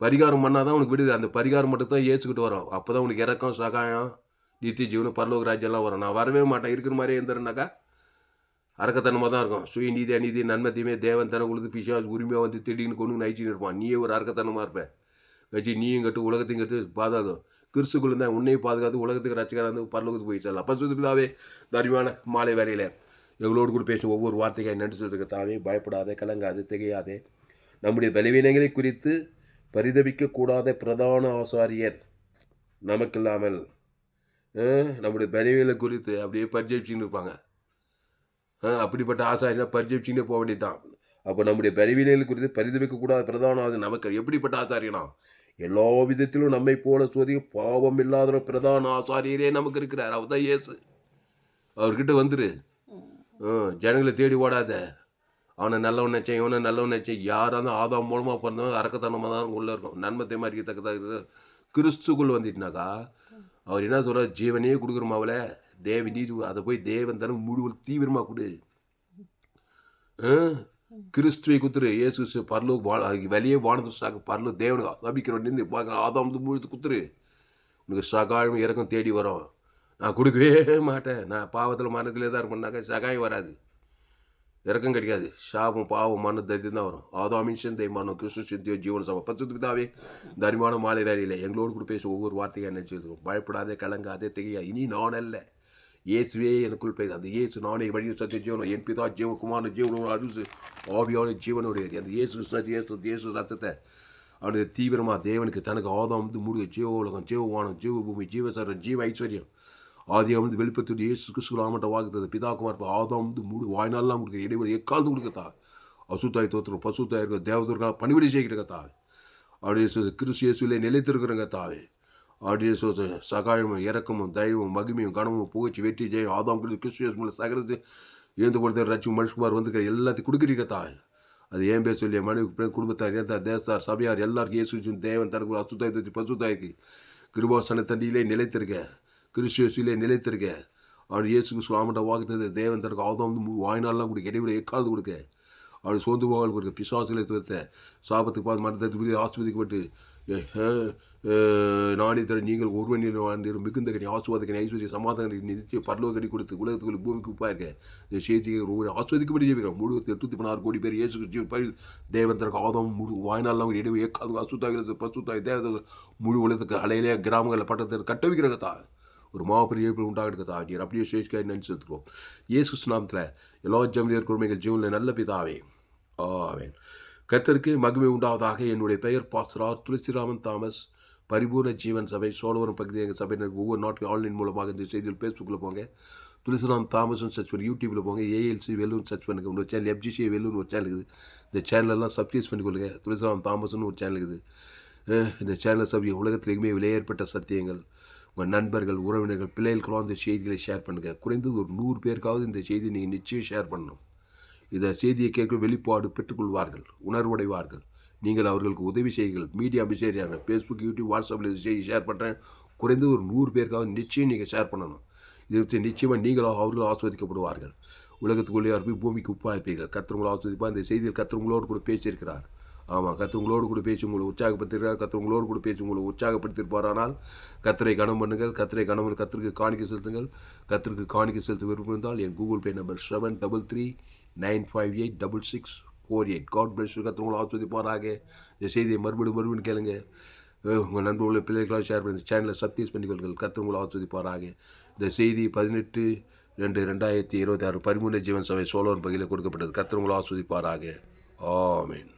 பரிகாரம் பண்ணால் தான் உனக்கு விடுது. அந்த பரிகாரம் மட்டும் தான் ஏற்றுக்கிட்டு வரோம். அப்போ தான் உனக்கு இறக்கம், சகாயம், நித்திய ஜீவனம், பரலோக ராஜ்யெல்லாம் வரும். நான் வரவே மாட்டேன், இருக்கிற மாதிரியே இருந்துருனாக்கா அரக்கத்தனமாக தான் இருக்கும். சுய நீதி, அநீதி, நன்மத்தையுமே தேவன் தனக்கு கொடுத்து பிசாசு உரிமையாக வந்து திடீர்னு கொண்டு நைச்சின்னு இருப்பான். நீயே ஒரு அரக்கத்தனமாக இருப்பேன். வச்சு நீயும் கட்டு உலகத்தையும் கட்டு பாதாதம். கிறிஸ்துக்குள்ள தான் உன்னையும் பாதுகாத்து உலகத்துக்கு ரசிகராக வந்து பரலோகத்துக்கு போயிடுச்சு. அப்போ சுதாவே தரிமான மாலை வேலையில் எங்களோடு கூட பேசும் ஒவ்வொரு வார்த்தைக்காய் நன்றி சொல்றதுக்கு தாவே. பயப்படாதே, கலங்காது, திகையாதே. நம்முடைய பலவீனங்களை குறித்து பரிதபிக்கக்கூடாத பிரதான ஆசாரியர் நமக்கில்லாமல் நம்முடைய பலவீனங்களை குறித்து அப்படியே பரிஜபிச்சுன்னு இருப்பாங்க. அப்படிப்பட்ட ஆசாரியனா பரிஜபிச்சுன்னே போக வேண்டியதுதான். அப்போ நம்முடைய பலவீனங்களை குறித்து பரிதபிக்கக்கூடாத பிரதான ஆசாரியர் நமக்கு எப்படிப்பட்ட ஆசாரியனா? எல்லா விதத்திலும் நம்மை போல சோதிக்க பாவம் இல்லாத பிரதான ஆசாரியரே நமக்கு இருக்கிறார். அவர் தான் இயேசு. அவர்கிட்ட வந்துரு. ஜனங்களை தேடி ஓடாத. அவனை நல்லவன் நினச்சேன், இவனை நல்லவன் நினச்சேன். யாராக இருந்தாலும் ஆதாம் மூலமாக பிறந்தவன் அரக்கத்தனமாக தான் உள்ளே இருக்கும். நன்மத்தை மாதிரி இருக்கத்தக்கதாக கிறிஸ்துக்குள் வந்துட்டுனாக்கா அவர் என்ன சொல்கிறார்? ஜீவனையே கொடுக்குறோம் அவளை தேவி நீதி. அதை போய் தேவன் தனக்கு முழு தீவிரமாக கொடு. கிறிஸ்துவை குத்துரு. இயேசு பரலோக வெளியே வானத்து பரலோ தேவனுக்கு சபிக்கிறோன்னு பார்க்க ஆதாம் முழுத்து குத்துரு. உனக்கு சகாயம் இறக்கம் தேடி வரும். நான் கொடுக்கவே மாட்டேன், நான் பாவத்தில் மரணத்திலே தான் இருப்பேன்னாக்கா சகாயம் வராது, இறக்கம் கிடைக்காது. சாபம், பாவம், மரண தைரியம் தான் வரும். ஆதாமின் சிந்தை மரணம், கிறிஸ்து சிந்தியோ ஜீவன சபை. பரிசுத்தாவே இந்த அருமையான மாலை வேலையில் எங்களோடு கூட பேச ஒவ்வொரு வார்த்தையாக நினச்சிருக்கோம். பயப்படாதே, கலங்காதே, திகையா. இனி நான் அல்ல, இயேசுவே எனக்குள் பெய்து. அந்த இயேசு நானே வழி சத்திய ஜீவனம், என் பிதா ஜீவகுமார ஜீவனோட அருசு ஆவியான ஜீவனுடைய அந்த இயேசு ரத்தத்தை அவனுடைய தீவிரமாக தேவனுக்கு தனக்கு ஆதாம் வந்து முழு ஜீவ உலகம், ஜீவவானம், ஜீவபூமி, ஜீவசரம், ஜீவ ஐஸ்வர்யம் ஆதியாகமம் வெளிப்படுத்தி இயேசு கிறிஸ்து நாமத்தை வாக்குத்தது பிதாகுமார் ஆதாம் முழு வாய்நாளெலாம் கொடுக்குற இடைவெளி எக்காலத்தும் கொடுக்கத்தா அசுத்தாய் தோத்திரம் பசுத்தாய் இருக்கிற தேவதற்காக பணிவிடை செய்கிறங்க தாவே அப்படியே சொல்லி கிறிஸ்து இயேசுவிலே நிலைத்திருக்கிறங்க தாவே அப்படியே சொல்லி சகாயமும் இறக்கமும் தைரியமும் மகிமையும் கனமும் புகழ்ச்சி வெற்றி ஜெயம் ஆதாம் கிறிஸ்து இயேசு மூலம் சகலத்து ஏந்து கொடுத்த ரட்சி மனுஷகுமார் வந்துக்கிற எல்லாத்தையும் கொடுக்குறீங்க தாவே அது ஏன் பேர் சொல்லி மனைவி குடும்பத்தார் ஏந்தார் தேசார் சபையார் எல்லாருக்கும் இயேசு தேவன் தனக்கு அசுத்தாய் தோற்றி பசுத்தாய்க்கு கிருபாசன தண்ணியிலே நிலைத்திருக்க கிறிஸ்து இயேசுவிலே நிலைத்திருக்க அவர் இயேசு கிறிஸ்து ஆமட்ட வாக்குத்தது தேவன் தனக்கு ஆதாம் வாய்நாளெலாம் கொடுக்க இடைவெளி எக்காவது கொடுக்க அப்படி சோர்ந்து போகாமல் கொடுக்க பிசாசுகளை துரத்த சாபத்துக்கு பார்த்து மனத்தை ஆஸ்வதிக்கப்பட்டு நானே தர நீங்கள் ஒருவனில் வாழ்ந்தீர்கள் மிகுந்த கனி ஆசுவாதக்கனி ஐஸ்வர்ய சமாதான நிச்சய பரலோக கனி கொடுத்து உலகத்துக்குள்ள பூமிக்கு உப்பாக இருக்க இந்த செய்தியை ஒரு ஆஸ்வதிக்கப்படி ஜெபிக்கிறோம் 816 கோடி பேர் இயேசு கிறிஸ்து தேவன் தனக்கு ஆதாம் முழு வாய்நாளெலாம் இடைவே ஏக்காது அசுத்தாகிறது பசுத்தாய் தேவதை முழு உலகத்துக்கு அலையிலே கிராமங்களில் பட்டத்தை கட்ட வைக்கிறதா ஒரு மாபெரிய ஏற்பு உண்டாகிருக்கதா நீர் அப்படியே சேஷ்காய் நினச்சிருக்கிறோம் இயேசு நாமத்தில் எல்லா ஜெமிலியர் குடும்பங்கள் ஜீவனில் நல்ல பிதாவே ஆமென். கர்த்தருக்கு மகிமை உண்டாவதாக. என்னுடைய பெயர் பாஸ்டர் துளசிராமன் தாமஸ், பரிபூர்ண ஜீவன் சபை சோழவரம் பகுதி. எங்கள் சபையினருக்கு ஒவ்வொரு நாட்கள் ஆன்லைன் மூலமாக இந்த செய்தியில் ஃபேஸ்புக்கில் போங்க, துளசிராம் தாமஸ்னு சர்ச் பண்ணி, யூடியூப்பில் போங்க, ஏஎல்சி வெல்லூர் சர்ச் பண்ணுங்கள். இன்னொரு சேனல் FGC வெல்லூர்னு ஒரு சேனல் இருக்குது. இந்த சேனலெல்லாம் சப்ஸ்கிரைப் பண்ணிக்கொள்ளுங்க. துளசிராம் தாமஸ்னு ஒரு சேனல் இருக்குது. இந்த சேனல் சபை உலகத்திலேயுமே விலையேற்பட்ட சத்தியங்கள் உங்கள் நண்பர்கள் உறவினர்கள் பிள்ளைகளுக்கெல்லாம் இந்த செய்திகளை ஷேர் பண்ணுங்கள். குறைந்தது ஒரு 100 பேருக்காவது இந்த செய்தி நீங்கள் நிச்சயம் ஷேர் பண்ணணும். இந்த செய்தியை கேட்க வெளிப்பாடு பெற்றுக்கொள்வார்கள், உணர்வடைவார்கள். நீங்கள் அவர்களுக்கு உதவி செய்யுங்கள். மீடியா பிசேரியான ஃபேஸ்புக், யூடியூப், வாட்ஸ்அப்பில் இந்த செய்தி ஷேர் பண்ணுறேன். குறைந்தது ஒரு 100 பேருக்காவது நிச்சயம் நீங்கள் ஷேர் பண்ணணும். இது நிச்சயமாக நீங்களும் அவர்கள் ஆஸ்வதிக்கப்படுவார்கள். உலகத்துக்குள்ளே போய் பூமிக்கு உப்பாக இருப்பீர்கள். கர்த்தர் ஆஸ்வதிப்பார். இந்த செய்தியில் கர்த்தர் உங்களோடு கூட பேசியிருக்கிறார். ஆமாம், கர்த்தர் உங்களோடு கூட பேசி உங்களை உற்சாகப்படுத்திருக்கிறார். கர்த்தர் உங்களோடு கூட பேசி உங்களை உற்சாகப்படுத்தியிருப்பார். ஆனால் கர்த்தரை கனம் பண்ணுங்கள். கர்த்தரை கனம் கர்த்தருக்கு காணிக்கை செலுத்துங்கள். கர்த்தருக்கு காணிக்கை செலுத்த விருப்பம் இருந்தால் என் Google pay number 7339586648. God bless you. கர்த்தர் உங்களை ஆஸ்வதிப்பாராக. இந்த செய்தியை மறுபடியும் கேளுங்க. உங்கள் நண்பர்களை பிள்ளைகளாக ஷேர் பண்ணி சேனலை சப்ஸ்கிரைப் பண்ணிக்கொள்ளுங்கள். கர்த்தர் உங்களை ஆஸ்வதிப்பாராக. இந்த செய்தி 18/2/2026 பரிபூர்ண ஜீவன் சபை சோழவரம் பகுதியில் கொடுக்கப்பட்டது. கர்த்தர் உங்களை ஆஸ்வதிப்பாராக. ஆமென்.